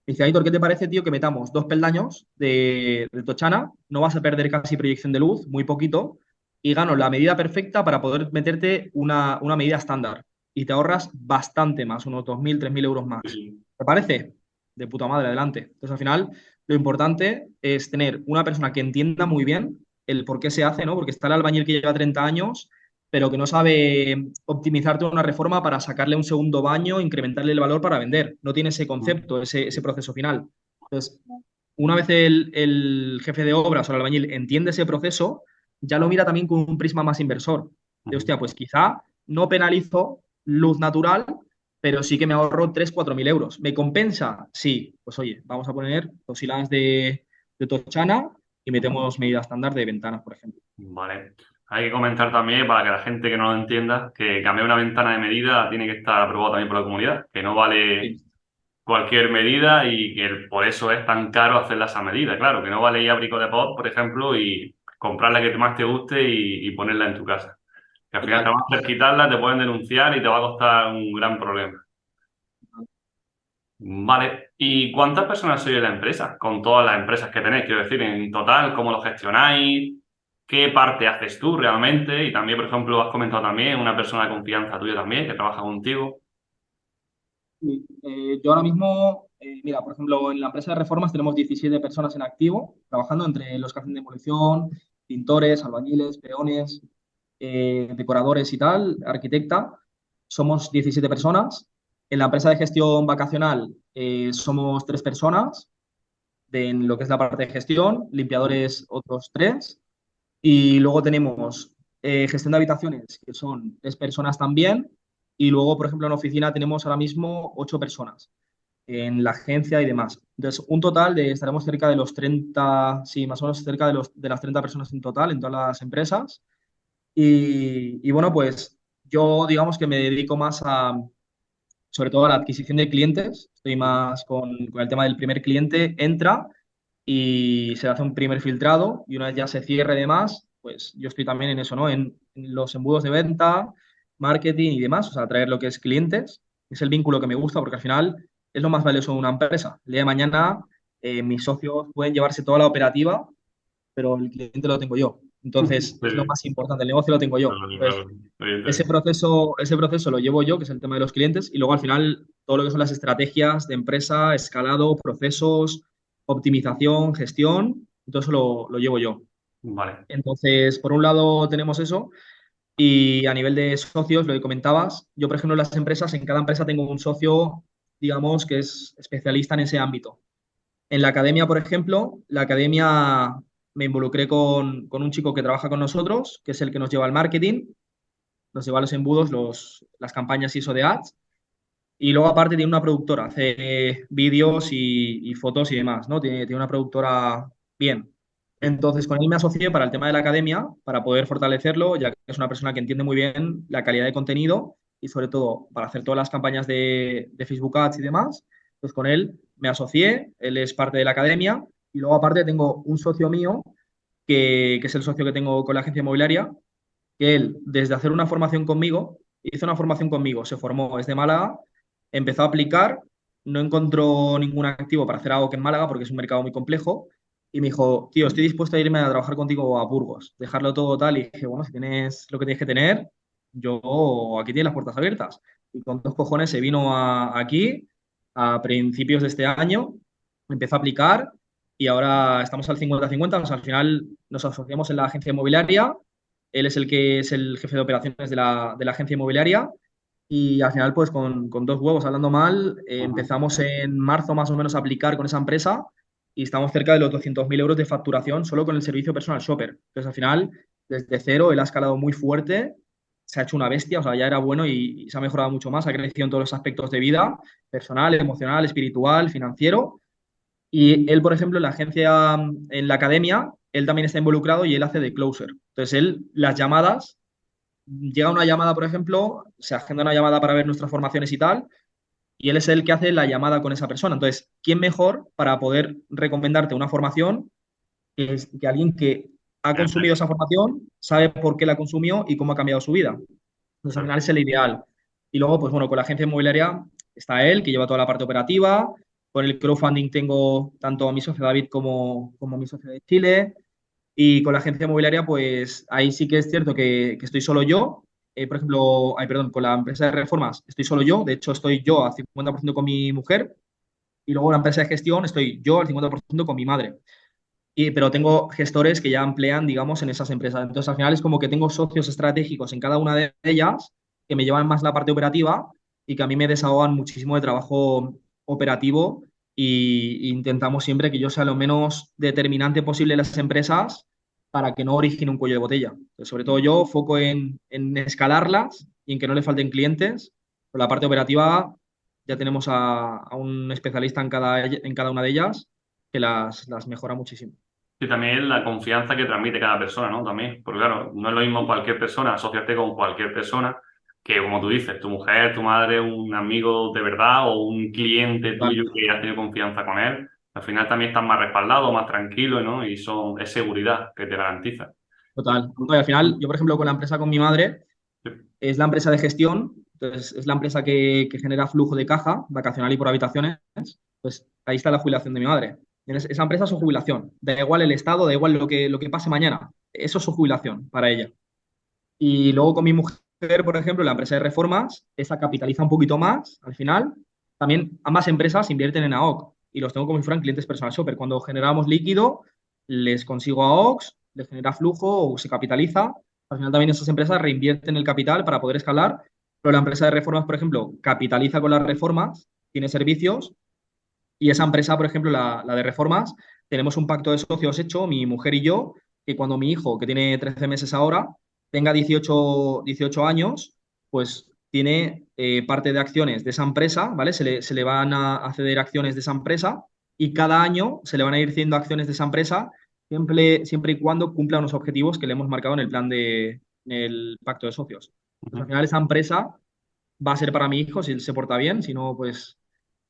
dice, Aitor, ¿qué te parece, tío, que metamos 2 peldaños de Tochana? No vas a perder casi proyección de luz, muy poquito, y gano la medida perfecta para poder meterte una medida estándar. Y te ahorras bastante más, unos 2.000, 3.000 euros Sí, más. sí. ¿Te parece? De puta madre, adelante. Entonces, al final, lo importante es tener una persona que entienda muy bien el por qué se hace, ¿no? Porque está el albañil que lleva 30 años pero que no sabe optimizar toda una reforma para sacarle un segundo baño, incrementarle el valor para vender. No tiene ese Ujú, concepto, ese proceso final. Entonces, una vez el jefe de obras o el albañil entiende ese proceso, ya lo mira también con un prisma más inversor. De, ujú. hostia, pues quizá no penalizo luz natural, pero sí que me ahorro 3.000, 4.000 euros. ¿Me compensa? Sí. Pues oye, vamos a poner 2 hilas de Tochana y metemos medida estándar de ventanas, por ejemplo. Vale. Hay que comentar también, para que la gente que no lo entienda, que cambiar una ventana de medida tiene que estar aprobado también por la comunidad, que no vale Sí. cualquier medida y que por eso es tan caro hacerlas a medida. Claro, que no vale ir a Brico de Pot, por ejemplo, y comprar la que más te guste y ponerla en tu casa. Que al final te Total. van a hacer quitarla, te pueden denunciar y te va a costar un gran problema. Vale. ¿Y cuántas personas sois en la empresa? Con todas las empresas que tenéis, quiero decir, en total, ¿cómo lo gestionáis? ¿Qué parte haces tú realmente? Y también, por ejemplo, has comentado también una persona de confianza tuya también que trabaja contigo. Sí, yo ahora mismo, mira, por ejemplo, en la empresa de reformas tenemos 17 personas en activo, trabajando entre los que hacen demolición, pintores, albañiles, peones, decoradores y tal, arquitecta. Somos 17 personas. En la empresa de gestión vacacional somos 3 personas, en lo que es la parte de gestión, limpiadores otros 3. Y luego tenemos gestión de habitaciones, que son 3 personas también. Y luego, por ejemplo, en oficina tenemos ahora mismo 8 personas en la agencia y demás. Entonces, un total de, estaremos cerca de los 30 sí, más o menos cerca de las 30 personas en total en todas las empresas. Y bueno, pues yo digamos que me dedico más sobre todo a la adquisición de clientes. Estoy más con el tema del primer cliente, entra y se hace un primer filtrado y una vez ya se cierre y demás, pues yo estoy también en eso, ¿no? En los embudos de venta, marketing y demás, o sea, traer lo que es clientes. Es el vínculo que me gusta porque al final es lo más valioso de una empresa. El día de mañana mis socios pueden llevarse toda la operativa, pero el cliente lo tengo yo. Entonces, es lo Sí, más importante, el negocio lo tengo yo. claro, Entonces, claro, ese evidentemente. proceso, ese proceso lo llevo yo, que es el tema de los clientes, y luego al final todo lo que son las estrategias de empresa, escalado, procesos, optimización, gestión, todo eso lo llevo yo. Vale. Entonces, por un lado tenemos eso, y a nivel de socios, lo que comentabas, yo por ejemplo en las empresas, en cada empresa tengo un socio, digamos, que es especialista en ese ámbito. En la academia, por ejemplo, la academia me involucré con un chico que trabaja con nosotros, que es el que nos lleva al marketing, nos lleva los embudos, las campañas ISO de ads. Y luego, aparte, tiene una productora, hace vídeos y fotos y demás, ¿no? Tiene una productora bien. Entonces, con él me asocié para el tema de la academia, para poder fortalecerlo, ya que es una persona que entiende muy bien la calidad de contenido y, sobre todo, para hacer todas las campañas de Facebook Ads y demás. Pues con él me asocié, él es parte de la academia. Y luego, aparte, tengo un socio mío, que es el socio que tengo con la agencia inmobiliaria, que él, desde hacer una formación conmigo, hizo una formación conmigo, se formó, es de Málaga, empezó a aplicar, no encontró ningún activo para hacer algo que en Málaga, porque es un mercado muy complejo, y me dijo, tío, estoy dispuesto a irme a trabajar contigo a Burgos, dejarlo todo tal, y dije, bueno, si tienes lo que tienes que tener, yo aquí tienes las puertas abiertas. Y con 2 cojones se vino aquí a principios de este año, empezó a aplicar y ahora estamos al 50-50, o sea, al final nos asociamos en la agencia inmobiliaria, él es el que es el jefe de operaciones de la agencia inmobiliaria y al final, pues con 2 huevos, hablando mal, Ujú. empezamos en marzo más o menos a aplicar con esa empresa y estamos cerca de los 200.000 euros de facturación solo con el servicio personal shopper. Entonces, al final, desde cero, él ha escalado muy fuerte, se ha hecho una bestia, o sea, ya era bueno y se ha mejorado mucho más, ha crecido en todos los aspectos de vida, personal, emocional, espiritual, financiero. Y él, por ejemplo, en la agencia, en la academia, él también está involucrado y él hace de closer. Entonces, él, las llamadas, llega una llamada, por ejemplo, se agenda una llamada para ver nuestras formaciones y tal, y él es el que hace la llamada con esa persona. Entonces, ¿quién mejor para poder recomendarte una formación que alguien que ha consumido esa formación, sabe por qué la consumió y cómo ha cambiado su vida? Entonces, al final es el ideal. Y luego, pues bueno, con la agencia inmobiliaria está él, que lleva toda la parte operativa. Con el crowdfunding tengo tanto a mi socio David como a mi socio de Chile. Y con la agencia inmobiliaria, pues ahí sí que es cierto que estoy solo yo. Por ejemplo, ay, perdón, con la empresa de reformas estoy solo yo. De hecho, estoy yo al 50% con mi mujer. Y luego la empresa de gestión estoy yo al 50% con mi madre. Pero tengo gestores que ya emplean, digamos, en esas empresas. Entonces, al final es como que tengo socios estratégicos en cada una de ellas que me llevan más la parte operativa y que a mí me desahogan muchísimo de trabajo operativo y intentamos siempre que yo sea lo menos determinante posible en las empresas para que no origine un cuello de botella. Entonces, sobre todo yo foco en escalarlas y en que no le falten clientes. Por la parte operativa ya tenemos a un especialista en cada una de ellas que las mejora muchísimo. Y también la confianza que transmite cada persona, ¿no? También, porque claro, no es lo mismo cualquier persona, asociarte con cualquier persona, que como tú dices, tu mujer, tu madre, un amigo de verdad o un cliente Total, tuyo que has tenido confianza con él. Al final también estás más respaldado, más tranquilo, ¿no? Y es seguridad que te garantiza. total. No, y al final, yo, por ejemplo, con la empresa con mi madre, Sí. es la empresa de gestión, entonces es la empresa que genera flujo de caja vacacional y por habitaciones. Pues ahí está la jubilación de mi madre. Esa empresa es su jubilación. Da igual el estado, da igual lo que pase mañana. Eso es su jubilación para ella. Y luego con mi mujer, por ejemplo, la empresa de reformas, esa capitaliza un poquito más al final. También ambas empresas invierten en AOC y los tengo como si fueran clientes personal shopper. Cuando generamos líquido, les consigo AOCs, les genera flujo o se capitaliza. Al final también esas empresas reinvierten el capital para poder escalar. Pero la empresa de reformas, por ejemplo, capitaliza con las reformas, tiene servicios y esa empresa, por ejemplo, la de reformas, tenemos un pacto de socios hecho, mi mujer y yo, que cuando mi hijo, que tiene 13 meses ahora, tenga 18 años, pues tiene parte de acciones de esa empresa, ¿vale? Se le van a ceder acciones de esa empresa y cada año se le van a ir cediendo acciones de esa empresa siempre y cuando cumpla unos objetivos que le hemos marcado en el plan en el pacto de socios. Pues al Ujú. final esa empresa va a ser para mi hijo si él se porta bien, si no, pues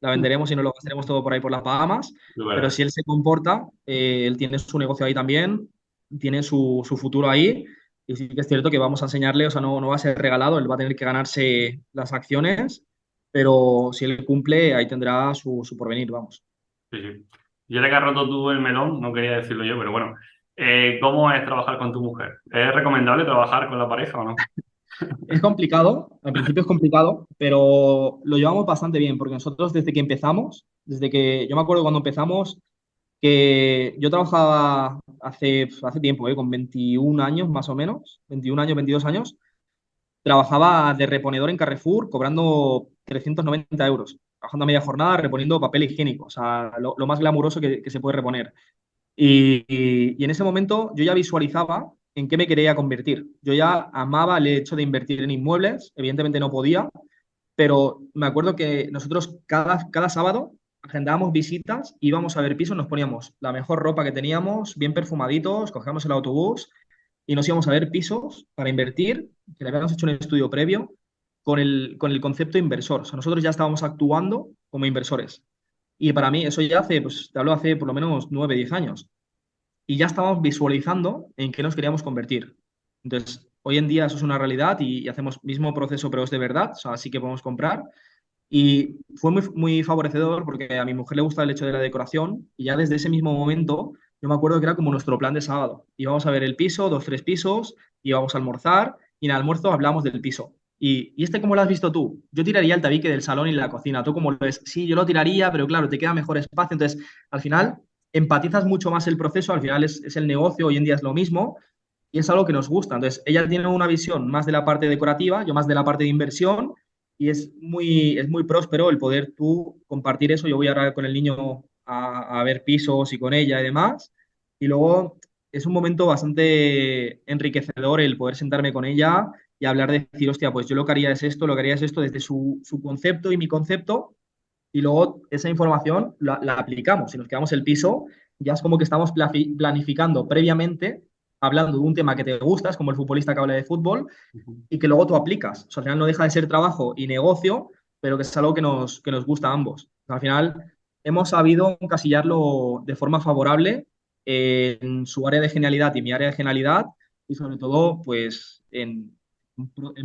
la venderemos y no lo gastaremos todo por ahí por las Bahamas, Lo pero verás. si él se comporta, él tiene su negocio ahí también, tiene su futuro ahí, y sí que es cierto que vamos a enseñarle, o sea, no va a ser regalado, él va a tener que ganarse las acciones, pero si él cumple, ahí tendrá su porvenir, vamos. Sí, sí. Y ahora que has roto tú el melón, no quería decirlo yo, pero bueno, ¿cómo es trabajar con tu mujer? ¿Es recomendable trabajar con la pareja o no? Es complicado, al principio es complicado, pero lo llevamos bastante bien, porque nosotros desde que empezamos, desde que yo me acuerdo cuando empezamos, que yo trabajaba hace tiempo, con 21 años más o menos, 21 años, 22 años, trabajaba de reponedor en Carrefour cobrando 390 euros, trabajando a media jornada reponiendo papel higiénico, o sea, lo más glamuroso que se puede reponer. Y en ese momento yo ya visualizaba en qué me quería convertir. Yo ya amaba el hecho de invertir en inmuebles, evidentemente no podía, pero me acuerdo que nosotros cada sábado agendábamos visitas, íbamos a ver pisos, nos poníamos la mejor ropa que teníamos, bien perfumaditos, cogíamos el autobús y nos íbamos a ver pisos para invertir, que le habíamos hecho un estudio previo con el concepto inversor. O sea, nosotros ya estábamos actuando como inversores. Y para mí, eso ya hace, pues te hablo hace por lo menos 9 10 años. Y ya estábamos visualizando en qué nos queríamos convertir. Entonces, hoy en día eso es una realidad y hacemos mismo proceso, pero es de verdad, o sea, sí que podemos comprar. Y fue muy favorecedor porque a mi mujer le gusta el hecho de la decoración y ya desde ese mismo momento yo me acuerdo que era como nuestro plan de sábado. Íbamos a ver el piso, dos, tres pisos, íbamos a almorzar y en el almuerzo hablábamos del piso. ¿Y este cómo lo has visto tú? Yo tiraría el tabique del salón y la cocina. ¿Tú cómo lo ves? Sí, yo lo tiraría, pero claro, te queda mejor espacio. Entonces, al final, empatizas mucho más el proceso. Al final es el negocio, hoy en día es lo mismo y es algo que nos gusta. Entonces, ella tiene una visión más de la parte decorativa, yo más de la parte de inversión y es muy próspero el poder tú compartir eso. Yo voy ahora con el niño a ver pisos y con ella y demás. Y luego es un momento bastante enriquecedor el poder sentarme con ella y hablar de decir, hostia, pues yo lo que haría es esto, lo que haría es esto desde su concepto y mi concepto. y luego esa información la aplicamos. Si nos quedamos el piso, ya es como que estamos planificando previamente, hablando de un tema que te gusta, es como el futbolista que habla de fútbol, Ujú. y que luego tú aplicas. O sea, al final no deja de ser trabajo y negocio, pero que es algo que nos gusta a ambos. O sea, al final hemos sabido encasillarlo de forma favorable en su área de genialidad y mi área de genialidad, y sobre todo, pues, en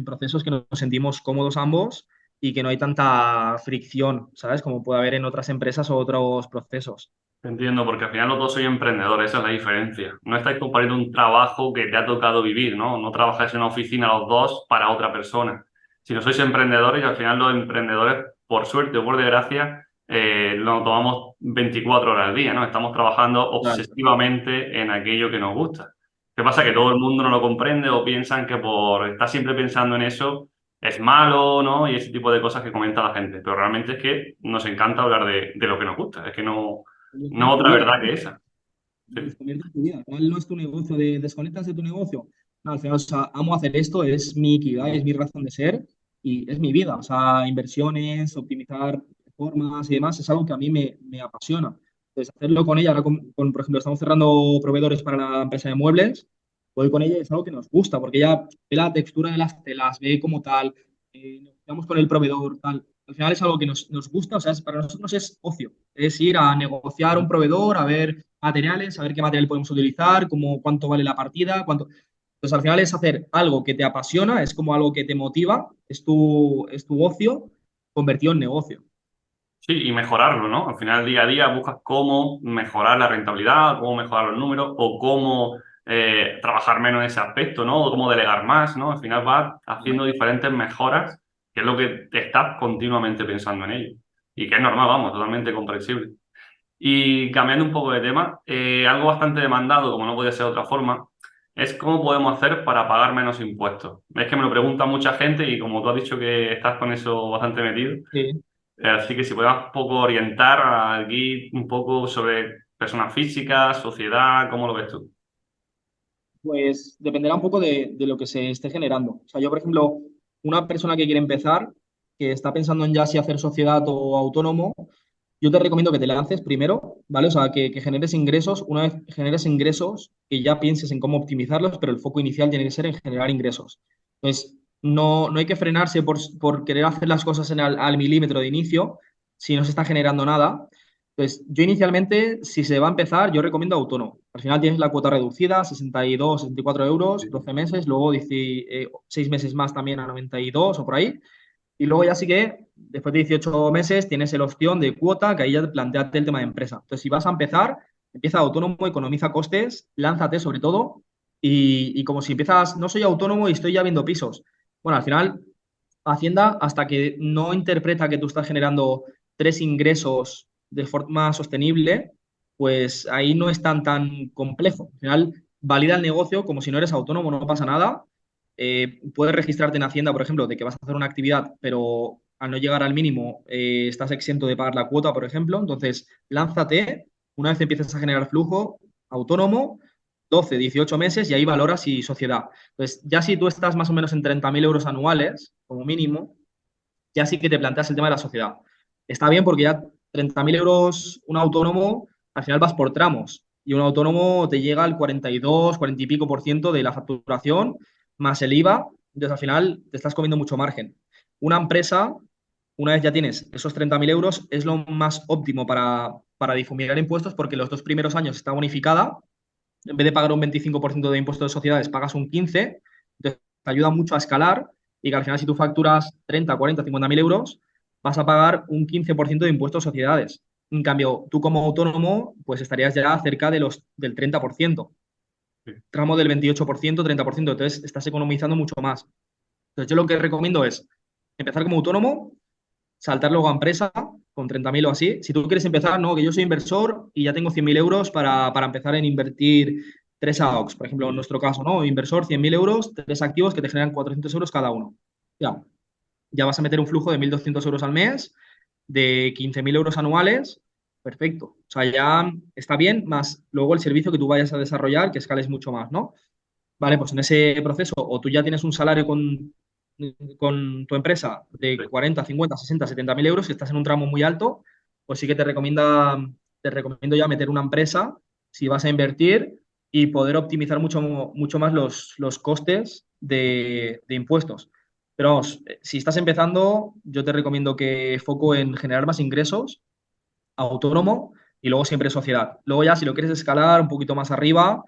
procesos que nos sentimos cómodos ambos y que no hay tanta fricción, ¿sabes? Como puede haber en otras empresas o otros procesos. Entiendo, porque al final los dos sois emprendedores, esa es la diferencia. No estáis compartiendo un trabajo que te ha tocado vivir, ¿no? No trabajáis en una oficina los dos para otra persona. Si no sois emprendedores, y al final los emprendedores, por suerte o por desgracia, lo tomamos 24 horas al día, ¿no? Estamos trabajando Claro. obsesivamente en aquello que nos gusta. ¿Qué pasa? Que todo el mundo no lo comprende o piensan que por estar siempre pensando en eso es malo, ¿no? Y ese tipo de cosas que comenta la gente. Pero realmente es que nos encanta hablar de lo que nos gusta. Es que no Tu otra vida. verdad que esa. Sí. Los conviertes en tu vida. Al final no es tu negocio, de desconectas de tu negocio. No, al final, o sea, amo hacer esto, es mi ikigai, es mi razón de ser y es mi vida. O sea, inversiones, optimizar formas y demás es algo que a mí me apasiona. Entonces, hacerlo con ella, ahora por ejemplo, estamos cerrando proveedores para la empresa de muebles, voy con ella y es algo que nos gusta, porque ella ve la textura de las telas, ve como tal, negociamos con el proveedor, tal. Al final es algo que nos gusta, o sea, para nosotros es ocio, es ir a negociar un proveedor, a ver materiales, saber qué material podemos utilizar, cómo, cuánto vale la partida, cuánto. Entonces, al final es hacer algo que te apasiona, es como algo que te motiva, es tu ocio convertido en negocio. Sí, y mejorarlo, ¿no? Al final, día a día, buscas cómo mejorar la rentabilidad, cómo mejorar los números o cómo trabajar menos en ese aspecto, ¿no? O cómo delegar más, ¿no? Al final vas haciendo diferentes mejoras, que es lo que te estás continuamente pensando en ello. Y que es normal, vamos, totalmente comprensible. Y cambiando un poco de tema, algo bastante demandado, como no podía ser de otra forma, es cómo podemos hacer para pagar menos impuestos. Es que me lo pregunta mucha gente y como tú has dicho que estás con eso bastante metido, Sí. así que si podemos un poco orientar aquí un poco sobre personas físicas, sociedad, ¿cómo lo ves tú? Pues dependerá un poco de lo que se esté generando. O sea, yo, por ejemplo, una persona que quiere empezar, que está pensando en ya si hacer sociedad o autónomo, yo te recomiendo que te lances primero, ¿vale? O sea, que generes ingresos. Una vez generes ingresos, que ya pienses en cómo optimizarlos, pero el foco inicial tiene que ser en generar ingresos. Entonces, no hay que frenarse por querer hacer las cosas al milímetro de inicio si no se está generando nada. Entonces, yo inicialmente, si se va a empezar, yo recomiendo autónomo. Al final tienes la cuota reducida, 62, 64 euros, 12 meses, luego 6 meses más también a 92 o por ahí. Y luego ya sí que, después de 18 meses, tienes la opción de cuota, que ahí ya planteate el tema de empresa. Entonces, si vas a empezar, empieza autónomo, economiza costes, lánzate sobre todo. Y como si empiezas, no soy autónomo y estoy ya viendo pisos. Bueno, al final, Hacienda, hasta que no interpreta que tú estás generando tres ingresos de forma sostenible, pues ahí no es tan complejo. Al final, valida el negocio como si no eres autónomo, no pasa nada. Puedes registrarte en Hacienda, por ejemplo, de que vas a hacer una actividad, pero al no llegar al mínimo estás exento de pagar la cuota, por ejemplo. Entonces, lánzate, una vez empieces a generar flujo autónomo, 12, 18 meses y ahí valoras si sociedad. Entonces, ya si tú estás más o menos en 30.000 euros anuales, como mínimo, ya sí que te planteas el tema de la sociedad. Está bien porque ya 30.000 euros un autónomo, al final vas por tramos y un autónomo te llega al 42, 40 y pico por ciento de la facturación más el IVA, entonces al final te estás comiendo mucho margen. Una empresa, una vez ya tienes esos 30.000 euros, es lo más óptimo para difuminar impuestos porque los 2 primeros años está bonificada. En vez de pagar un 25% de impuestos de sociedades, pagas un 15%, entonces te ayuda mucho a escalar y que al final si tú facturas 30, 40, 50.000 euros, vas a pagar un 15% de impuestos de sociedades. En cambio, tú como autónomo, pues estarías ya cerca del 30%, Sí. tramo del 28%, 30%, entonces estás economizando mucho más. Entonces yo lo que recomiendo es empezar como autónomo, saltar luego a empresa con 30.000 o así. Si tú quieres empezar, no, que yo soy inversor y ya tengo 100.000 euros para empezar en invertir tres AOCs, por ejemplo, en nuestro caso, ¿no? Inversor, 100.000 euros, tres activos que te generan 400 euros cada uno. Ya vas a meter un flujo de 1.200 euros al mes, de 15.000 euros anuales, perfecto. O sea, ya está bien, más luego el servicio que tú vayas a desarrollar, que escales mucho más, ¿no? Vale, pues en ese proceso, o tú ya tienes un salario con con tu empresa Sí. de 40, 50, 60, 70 mil euros, si estás en un tramo muy alto, pues sí que te recomiendo ya meter una empresa si vas a invertir y poder optimizar mucho más los costes de impuestos. Pero vamos, si estás empezando, yo te recomiendo que foco en generar más ingresos, autónomo y luego siempre sociedad. Luego ya, si lo quieres escalar un poquito más arriba,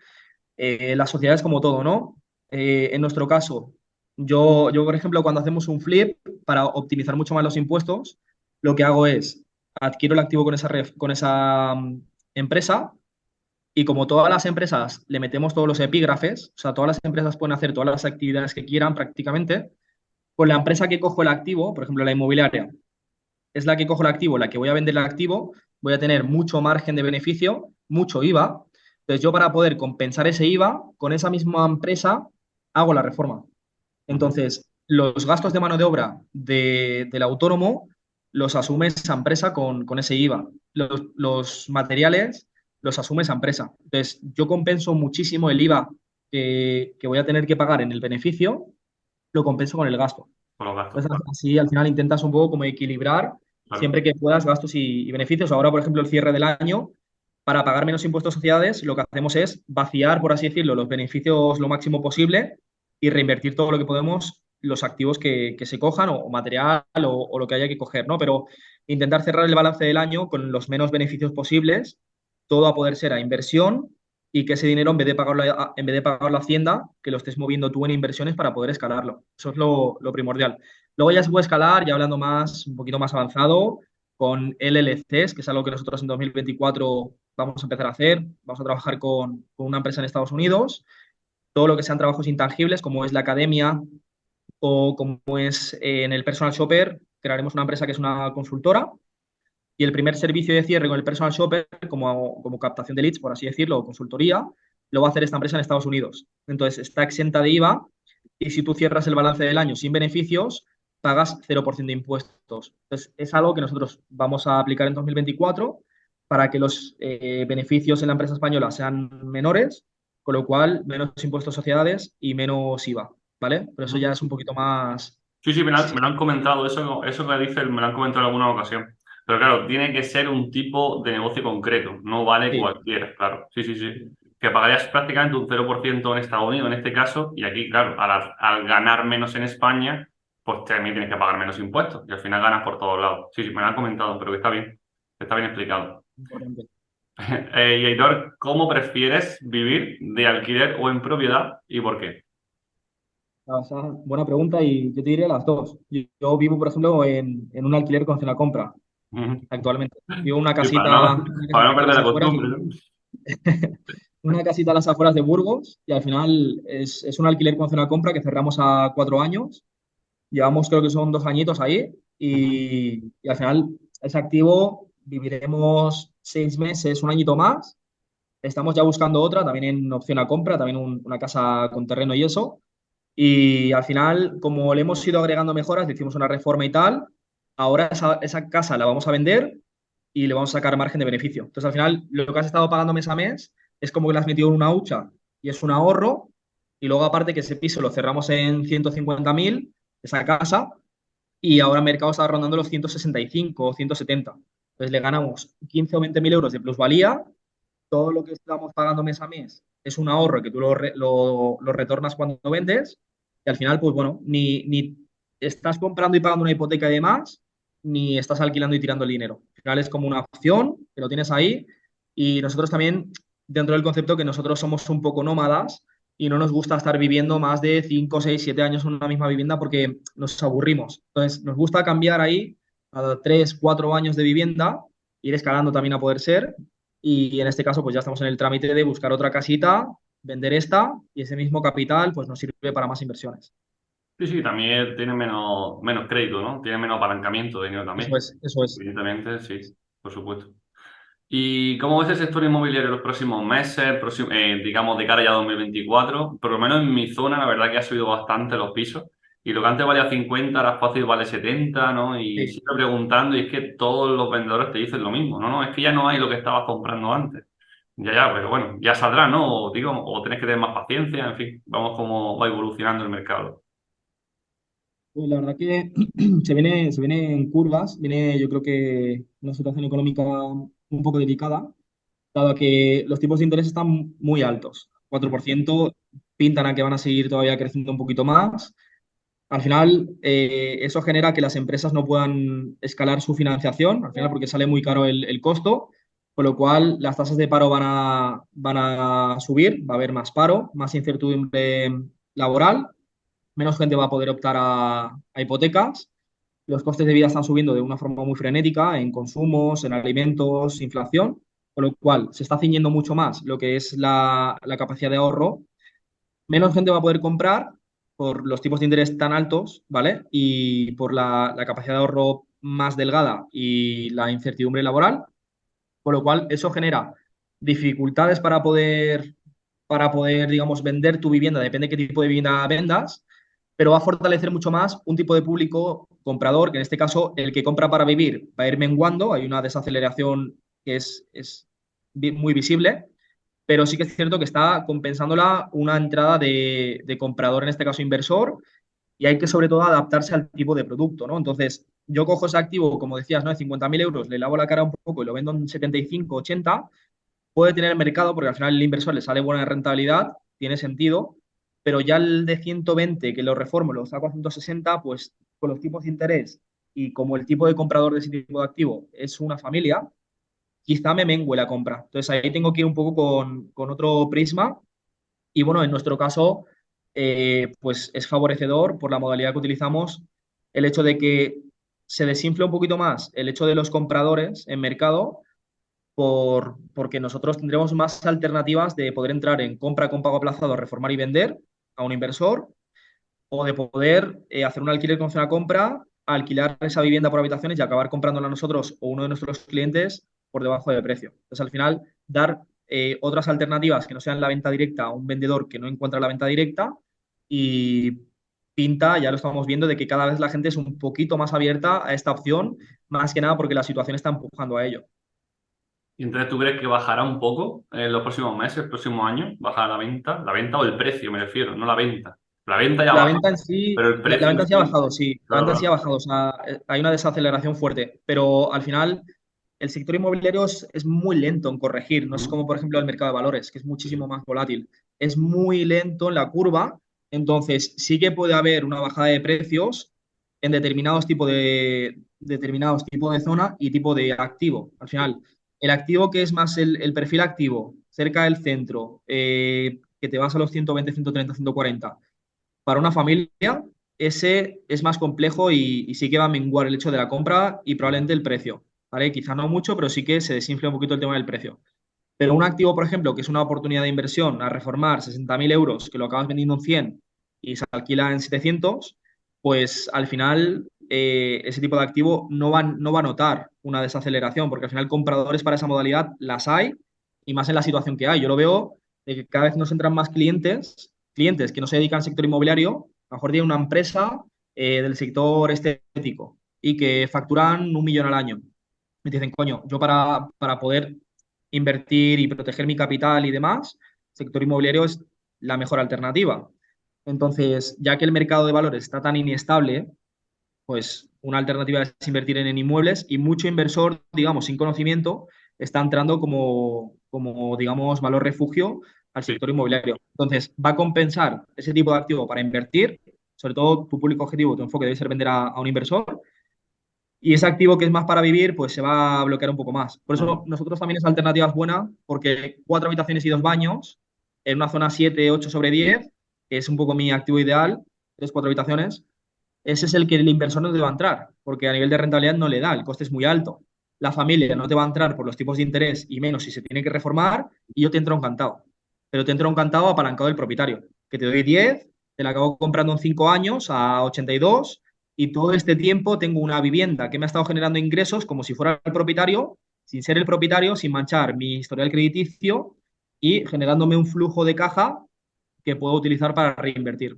las sociedades como todo, ¿no? En nuestro caso, yo, por ejemplo, cuando hacemos un flip, para optimizar mucho más los impuestos, lo que hago es adquiero el activo con esa empresa y como todas las empresas le metemos todos los epígrafes, o sea, todas las empresas pueden hacer todas las actividades que quieran prácticamente, pues la empresa que cojo el activo, por ejemplo, la inmobiliaria, es la que cojo el activo, la que voy a vender el activo, voy a tener mucho margen de beneficio, mucho IVA. Entonces yo para poder compensar ese IVA, con esa misma empresa hago la reforma. Ujú. Entonces, los gastos de mano de obra del autónomo los asume esa empresa con ese IVA. Los materiales los asume esa empresa. Entonces, yo compenso muchísimo el IVA que voy a tener que pagar en el beneficio, lo compenso con el gasto. Por los gastos, Entonces, claro. así al final intentas un poco como equilibrar Claro. siempre que puedas gastos y beneficios. Ahora, por ejemplo, el cierre del año, para pagar menos impuestos a sociedades, lo que hacemos es vaciar, por así decirlo, los beneficios lo máximo posible y reinvertir todo lo que podemos, los activos que se cojan o material o lo que haya que coger, ¿no? Pero intentar cerrar el balance del año con los menos beneficios posibles, todo a poder ser a inversión y que ese dinero, en vez de pagarlo a Hacienda, que lo estés moviendo tú en inversiones para poder escalarlo. Eso es lo primordial. Luego ya se puede escalar, ya hablando más, un poquito más avanzado, con LLCs, que es algo que nosotros en 2024 vamos a empezar a hacer. Vamos a trabajar con una empresa en Estados Unidos. Todo lo que sean trabajos intangibles, como es la academia o como es en el personal shopper, crearemos una empresa que es una consultora. Y el primer servicio de cierre con el personal shopper, como captación de leads, por así decirlo, o consultoría, lo va a hacer esta empresa en Estados Unidos. Entonces, está exenta de IVA y si tú cierras el balance del año sin beneficios, pagas 0% de impuestos. Entonces, es algo que nosotros vamos a aplicar en 2024 para que los beneficios en la empresa española sean menores, con lo cual menos impuestos a sociedades y menos IVA, ¿vale? Pero eso Ujú. ya es un poquito más... Sí, sí, me lo han comentado, eso que dices me lo han comentado en alguna ocasión. Pero claro, tiene que ser un tipo de negocio concreto, no vale Sí, cualquiera, claro. Sí, sí, sí. Que pagarías prácticamente un 0% en Estados Unidos en este caso, y aquí, claro, al ganar menos en España, pues también tienes que pagar menos impuestos, y al final ganas por todos lados. Sí, sí, me lo han comentado, pero que está bien explicado. importante. Y Aitor, ¿cómo prefieres vivir de alquiler o en propiedad y por qué? Esa buena pregunta y yo te diría las dos. Yo vivo, por ejemplo, en un alquiler con cena compra Ujú. actualmente. Vivo en Sí, una para no casita a perder las la afueras, costumbre, ¿no? una casita a las afueras de Burgos y al final es un alquiler con zona compra que cerramos a 4 años. Llevamos creo que son 2 añitos ahí Ujú. y al final es activo. Viviremos 6 meses, un añito más. Estamos ya buscando otra, también en opción a compra, también una casa con terreno y eso. Y al final, como le hemos ido agregando mejoras, le hicimos una reforma y tal, ahora esa casa la vamos a vender y le vamos a sacar margen de beneficio. Entonces, al final, lo que has estado pagando mes a mes es como que le has metido en una hucha y es un ahorro. Y luego, aparte, que ese piso lo cerramos en 150.000, esa casa, y ahora el mercado está rondando los 165 o 170. Entonces, le ganamos 15 o 20 mil euros de plusvalía. Todo lo que estamos pagando mes a mes es un ahorro que tú lo retornas cuando vendes y al final, pues bueno, ni estás comprando y pagando una hipoteca y demás, ni estás alquilando y tirando el dinero. Al final es como una opción que lo tienes ahí y nosotros también, dentro del concepto que nosotros somos un poco nómadas y no nos gusta estar viviendo más de 5 6 7 años en una misma vivienda porque nos aburrimos. Entonces, nos gusta cambiar ahí a 3 4 años de vivienda, ir escalando también a poder ser y en este caso, pues ya estamos en el trámite de buscar otra casita, vender esta y ese mismo capital pues nos sirve para más inversiones. Sí, sí, también tiene menos crédito, ¿no? Tiene menos apalancamiento de dinero Eso también. es, eso es. Evidentemente, sí, por supuesto. ¿Y cómo ves el sector inmobiliario en los próximos meses, digamos, de cara ya a 2024? Por lo menos en mi zona, la verdad que ha subido bastante los pisos. Y lo que antes valía 50, ahora fácil vale 70, ¿no? Y Sí. siempre preguntando, y es que todos los vendedores te dicen lo mismo, ¿no? No, es que ya no hay lo que estabas comprando antes. Ya, ya, pero bueno, ya saldrá, ¿no? O, digo, o tenés que tener más paciencia, en fin, vamos como va evolucionando el mercado. Pues la verdad que se viene en curvas, viene yo creo que una situación económica un poco delicada, dado que los tipos de interés están muy altos. 4% pintan a que van a seguir todavía creciendo un poquito más. Al final, eso genera que las empresas no puedan escalar su financiación, al final porque sale muy caro el costo, con lo cual las tasas de paro van a subir, va a haber más paro, más incertidumbre laboral, menos gente va a poder optar a hipotecas, los costes de vida están subiendo de una forma muy frenética en consumos, en alimentos, inflación, con lo cual se está ciñendo mucho más lo que es la capacidad de ahorro, menos gente va a poder comprar por los tipos de interés tan altos, ¿vale? Y por la capacidad de ahorro más delgada y la incertidumbre laboral, con lo cual eso genera dificultades para poder, digamos, vender tu vivienda, depende de qué tipo de vivienda vendas, pero va a fortalecer mucho más un tipo de público comprador, que en este caso el que compra para vivir va a ir menguando, hay una desaceleración que es muy visible, pero sí que es cierto que está compensándola una entrada de comprador, en este caso inversor, y hay que sobre todo adaptarse al tipo de producto, ¿no? Entonces, yo cojo ese activo, como decías, ¿no? De 50.000 euros, le lavo la cara un poco y lo vendo en 75, 80, puede tener mercado porque al final el inversor le sale buena rentabilidad, tiene sentido, pero ya el de 120 que lo reformo, lo saco a 160, pues con los tipos de interés y como el tipo de comprador de ese tipo de activo es una familia, quizá me mengue la compra. Entonces ahí tengo que ir un poco con otro prisma y bueno, en nuestro caso, pues es favorecedor por la modalidad que utilizamos el hecho de que se desinfle un poquito más el hecho de los compradores en mercado porque nosotros tendremos más alternativas de poder entrar en compra con pago aplazado, reformar y vender a un inversor, o de poder hacer un alquiler con zona compra, alquilar esa vivienda por habitaciones y acabar comprándola nosotros o uno de nuestros clientes por debajo de precio. Entonces, al final, dar otras alternativas que no sean la venta directa a un vendedor que no encuentra la venta directa y pinta, ya lo estamos viendo, de que cada vez la gente es un poquito más abierta a esta opción, más que nada porque la situación está empujando a ello. ¿Y entonces tú crees que bajará un poco en los próximos meses, el próximo año? ¿Bajará la venta o el precio, me refiero, no la venta? La venta ya La baja, venta en sí, pero el la precio venta en en sí ha sí, bajado, sí. La claro, venta en sí ha claro. bajado. O sea, hay una desaceleración fuerte. Pero al final, el sector inmobiliario es muy lento en corregir. No es Ujú. como, por ejemplo, el mercado de valores, que es Sí, muchísimo sí. más volátil. Es muy lento en la curva. Entonces, sí que puede haber una bajada de precios en determinados tipos de zona y tipo de activo. Al final, el activo que es más el perfil activo, cerca del centro, que te vas a los 120, 130, 140 para una familia, ese es más complejo y sí que va a menguar el hecho de la compra y probablemente el precio, ¿vale? Quizá no mucho, pero sí que se desinfla un poquito el tema del precio. Pero un activo, por ejemplo, que es una oportunidad de inversión a reformar 60.000 euros, que lo acabas vendiendo en 100 y se alquila en 700, pues al final ese tipo de activo no va a notar una desaceleración, porque al final compradores para esa modalidad las hay y más en la situación que hay. Yo lo veo de que cada vez nos entran más clientes que no se dedican al sector inmobiliario, a lo mejor tienen una empresa del sector estético y que facturan 1 millón al año. Me dicen, coño, yo para poder invertir y proteger mi capital y demás, sector inmobiliario es la mejor alternativa. Entonces, ya que el mercado de valores está tan inestable, pues una alternativa es invertir en inmuebles y mucho inversor, digamos, sin conocimiento, está entrando como digamos, valor refugio al Sí. sector inmobiliario. Entonces, va a compensar ese tipo de activo para invertir, sobre todo tu público objetivo, tu enfoque debe ser vender a un inversor, y ese activo que es más para vivir, pues se va a bloquear un poco más. Por eso Ujú. nosotros también esa alternativa es buena, porque 4 habitaciones y 2 baños, en una zona 7, 8 sobre 10, que es un poco mi activo ideal, 3, 4 habitaciones, ese es el que el inversor no te va a entrar, porque a nivel de rentabilidad no le da, el coste es muy alto. La familia no te va a entrar por los tipos de interés y menos si se tiene que reformar, y yo te entro encantado. Pero te entro encantado apalancado del propietario, que te doy 10, te la acabo comprando en 5 años a 82 y todo este tiempo tengo una vivienda que me ha estado generando ingresos como si fuera el propietario, sin ser el propietario, sin manchar mi historial crediticio y generándome un flujo de caja que puedo utilizar para reinvertir.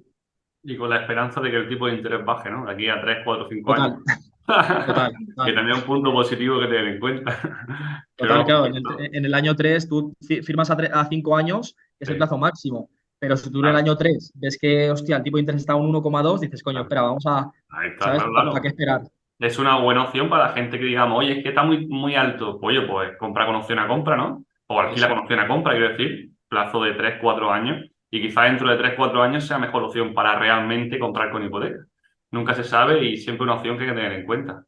Y con la esperanza de que el tipo de interés baje, ¿no? De aquí a 3 4 5 años. Total, total, Que total. también es un punto positivo que tener en cuenta. Total, Pero claro, en el, perfecto. en el año 3 tú firmas a 5 años, que es el Sí. plazo máximo. Pero si tú en el Claro, año 3 ves que, hostia, el tipo de interés está a un 1,2, dices, coño, claro. espera, vamos a, Ahí está, ¿sabes? claro, ¿Para qué claro. esperar? Es una buena opción para la gente que digamos, oye, es que está muy, muy alto. Oye, pues compra con opción a compra, ¿no? O alquila Eso. con opción a compra, quiero decir, plazo de 3 4 años. Y quizás dentro de 3 4 años sea mejor opción para realmente comprar con hipoteca. Nunca se sabe y siempre una opción que hay que tener en cuenta.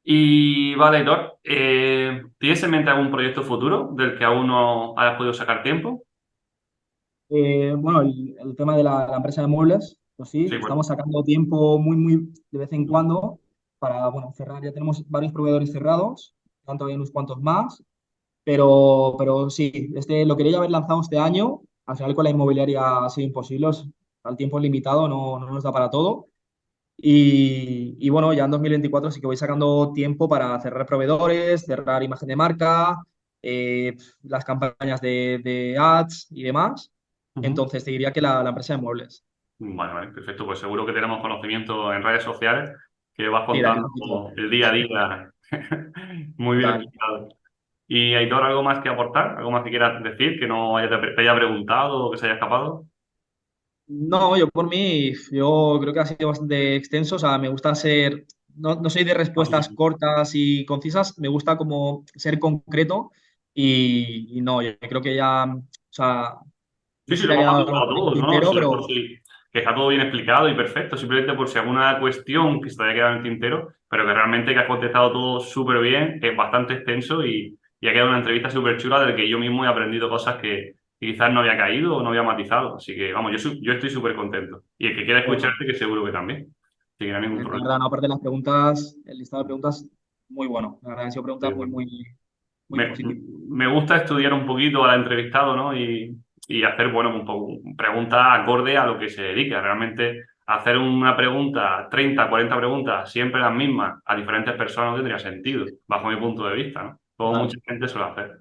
Y vale, Hitor, ¿tienes en mente algún proyecto futuro del que aún no hayas podido sacar tiempo? Bueno, el tema de la empresa de muebles, pues sí, Sí, pues. estamos sacando tiempo muy de vez en cuando para, bueno, cerrar. Ya tenemos varios proveedores cerrados, tanto hay unos cuantos más, pero sí, lo quería ya haber lanzado este año. Al final con la inmobiliaria ha sido imposible, al tiempo es limitado, no nos da para todo. Y bueno, ya en 2024 sí que voy sacando tiempo para cerrar proveedores, cerrar imagen de marca, las campañas de ads y demás. Ujú. Entonces te diría que la empresa de muebles. Vale, vale, perfecto. Pues seguro que tenemos conocimiento en redes sociales que vas Sí, de aquí contando poquito. el día a día muy bien Total. explicado. Y Aitor, ¿algo más que aportar? ¿Algo más que quieras decir que no te haya preguntado o que se haya escapado? No, yo por mí, yo creo que ha sido bastante extenso. O sea, me gusta ser, no soy de Ah, sí, respuestas sí. cortas y concisas, me gusta como ser concreto y no, yo creo que ya, o sea, Sí, no sí, sé si lo te ha hemos quedado algo matizado por el todos, ¿no? tintero, Si es por pero si que está todo bien explicado y perfecto, simplemente por si alguna cuestión que se te haya quedado en el tintero, pero que realmente que has contestado todo súper bien, que es bastante extenso y ha quedado una entrevista súper chula del que yo mismo he aprendido cosas que quizás no había caído o no había matizado. Así que, vamos, yo estoy súper contento. Y el que quiera bueno, escucharte, que seguro que también. Así que no hay ningún la problema. verdad, no, aparte de las preguntas, el listado de preguntas, muy bueno. La verdad, han sido Sí, preguntas bueno. muy positivas. Me gusta estudiar un poquito al entrevistado, ¿no? Y hacer, bueno, un poco preguntas acorde a lo que se dedica. Realmente hacer una pregunta, 30 40 preguntas, siempre las mismas, a diferentes personas no tendría sentido, bajo mi punto de vista, ¿no? Como mucha Total. gente suele hacer.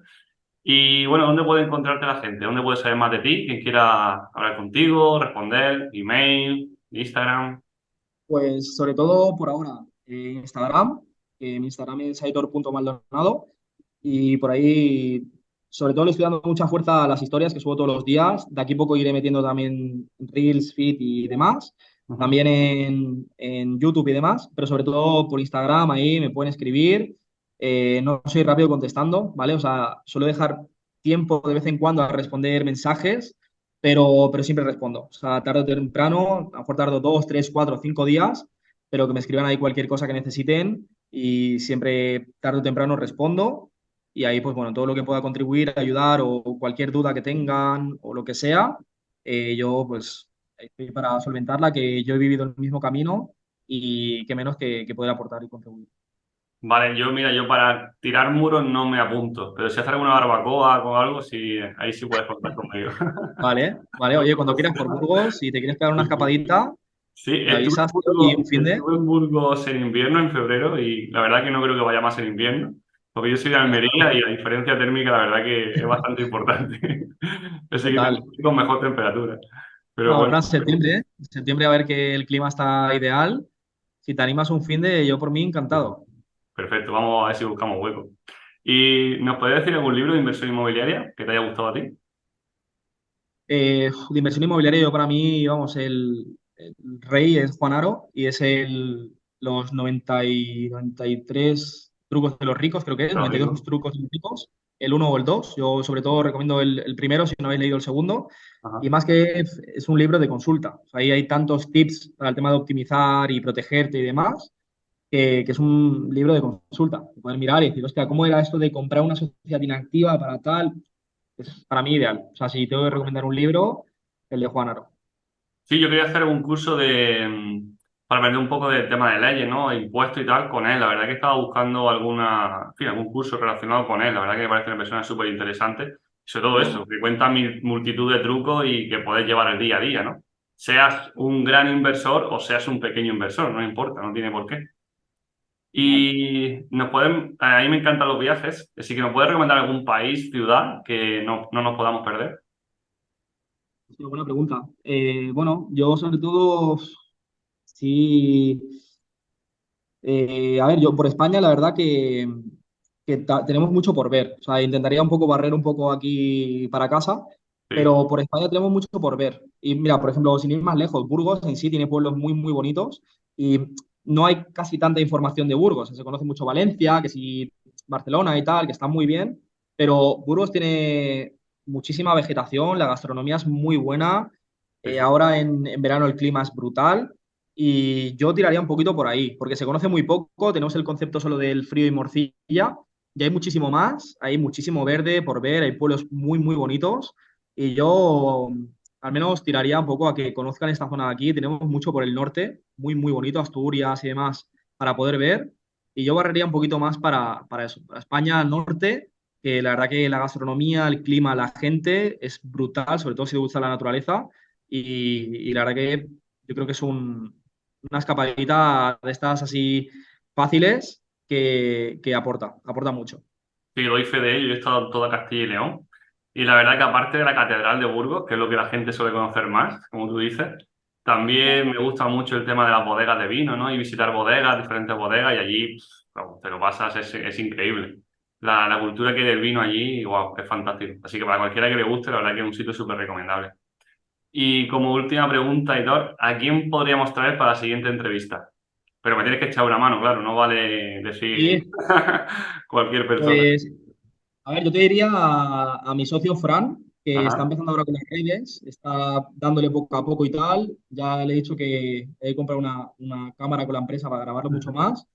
Y bueno, ¿dónde puede encontrarte la gente? ¿Dónde puede saber más de ti? Quien quiera hablar contigo, responder, email, Instagram. Pues sobre todo por ahora, Instagram, que mi Instagram es aitor.maldonado y por ahí, sobre todo le estoy dando mucha fuerza a las historias que subo todos los días. De aquí a poco iré metiendo también Reels, Feed y demás. Ujú. También en YouTube y demás, pero sobre todo por Instagram, ahí me pueden escribir. No soy rápido contestando, ¿vale? O sea, suelo dejar tiempo de vez en cuando a responder mensajes, pero siempre respondo. O sea, tarde o temprano, a lo mejor tardo 2, 3, 4, 5 días, pero que me escriban ahí cualquier cosa que necesiten y siempre tarde o temprano respondo. Y ahí, pues bueno, todo lo que pueda contribuir, ayudar o cualquier duda que tengan o lo que sea, yo pues estoy para solventarla, que yo he vivido el mismo camino y que menos que poder aportar y contribuir. Vale, mira, yo para tirar muros no me apunto, pero si haces alguna barbacoa o algo, sí, ahí sí puedes contar conmigo. Vale, vale. Oye, cuando quieras por Burgos, si te quieres pegar una escapadita, Sí, me avisas, tío, y un fin de... Estuve en Burgos en invierno, en febrero, y la verdad que no creo que vaya más en invierno, porque yo soy de Almería y la diferencia térmica la verdad que es bastante importante. Así que Total. necesito con mejor temperatura. Pero No, bueno, ahora en septiembre, ¿eh? En septiembre a ver que el clima está ideal. Si te animas un fin de, yo por mí encantado. perfecto, vamos a ver si buscamos hueco. ¿Y nos puedes decir algún libro de inversión inmobiliaria que te haya gustado a ti? De inversión inmobiliaria, yo para mí, vamos, el rey es Juan Aro y es los 93 trucos de los ricos, creo que es, Te lo 92 digo. trucos de los ricos, el uno o el dos. Yo sobre todo recomiendo el primero si no habéis leído el segundo. Ajá. Y más que es un libro de consulta. O sea, ahí hay tantos tips para el tema de optimizar y protegerte y demás, que es un libro de consulta. Poder mirar y decir, hostia, ¿cómo era esto de comprar una sociedad inactiva para tal? Es para mí ideal. O sea, si tengo que recomendar un libro, el de Juan Aro. Sí, yo quería hacer un curso para aprender un poco del tema de leyes, ¿no? Impuestos y tal con él. La verdad que estaba buscando en fin, algún curso relacionado con él. La verdad que me parece una persona súper interesante. Sobre todo eso, que cuenta multitud de trucos y que puedes llevar el día a día, ¿no? Seas un gran inversor o seas un pequeño inversor, no importa, no tiene por qué. Total. Y a mí me encantan los viajes, así que nos puedes recomendar algún país, ciudad que no nos podamos perder. Sí, buena pregunta. Bueno, yo sobre todo, sí, a ver, yo por España la verdad que tenemos mucho por ver. O sea, intentaría un poco barrer un poco aquí para casa. Sí, pero por España tenemos mucho por ver. Y mira, por ejemplo, sin ir más lejos, Burgos en sí tiene pueblos muy, muy bonitos y no hay casi tanta información de Burgos. Se conoce mucho Valencia, que sí, Barcelona y tal, que está muy bien, pero Burgos tiene muchísima vegetación, la gastronomía es muy buena. sí, sí. Ahora en verano el clima es brutal y yo tiraría un poquito por ahí, porque se conoce muy poco, tenemos el concepto solo del frío y morcilla. Y hay muchísimo más, hay muchísimo verde por ver, hay pueblos muy, muy bonitos. Y yo al menos tiraría un poco a que conozcan esta zona de aquí. Tenemos mucho por el norte, muy, muy bonito, Asturias y demás, para poder ver. Y yo barrería un poquito más para eso, para España al norte, que la verdad que la gastronomía, el clima, la gente es brutal, sobre todo si te gusta la naturaleza. Y la verdad que yo creo que es una escapadita de estas así fáciles que aporta mucho. Sí, lo hice de ello, yo he estado en toda Castilla y León. Y la verdad que aparte de la Catedral de Burgos, que es lo que la gente suele conocer más, como tú dices, también me gusta mucho el tema de las bodegas de vino, ¿no? Y visitar bodegas, diferentes bodegas, y allí vamos, te lo pasas, es increíble. La cultura que hay del vino allí, wow, es fantástico. Así que para cualquiera que le guste, la verdad que es un sitio súper recomendable. Y como última pregunta, Hitor, ¿a quién podríamos traer para la siguiente entrevista? Pero me tienes que echar una mano, claro, no vale decir Y cualquier persona. pues, a ver, yo te diría a mi socio Fran, que está Ajá. empezando ahora con las redes, está dándole poco a poco y tal. Ya le he dicho que he de comprar una cámara con la empresa para grabarlo mucho más,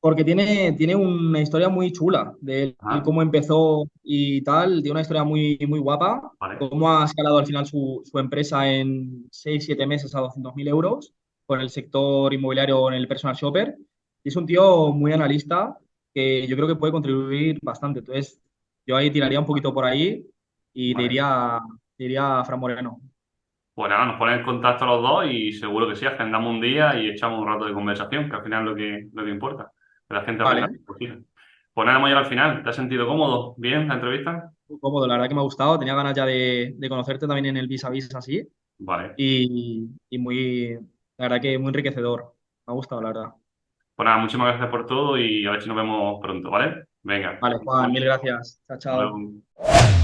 porque tiene una historia muy chula de él, Ajá. cómo empezó y tal. Tiene una historia muy, muy guapa, Vale. cómo ha escalado al final su empresa en 6 7 meses a 200.000 euros con el sector inmobiliario en el personal shopper. Y es un tío muy analista que yo creo que puede contribuir bastante. Entonces, yo ahí tiraría un poquito por ahí y Vale. te diría a Fran Moreno. Pues nada, nos ponen en contacto los dos y seguro que sí, agendamos un día y echamos un rato de conversación, que al final es lo que importa, que la gente aprenda. Vale, Pues nada, hemos llegado al final. ¿Te has sentido cómodo? ¿Bien la entrevista? muy cómodo, la verdad que me ha gustado. Tenía ganas ya de conocerte también en el vis a vis así. Vale. Y muy, la verdad que muy enriquecedor. Me ha gustado, la verdad. Pues nada, muchísimas gracias por todo y a ver si nos vemos pronto, ¿vale? Venga. Vale, Juan, mil gracias. Chao, Hasta chao. luego.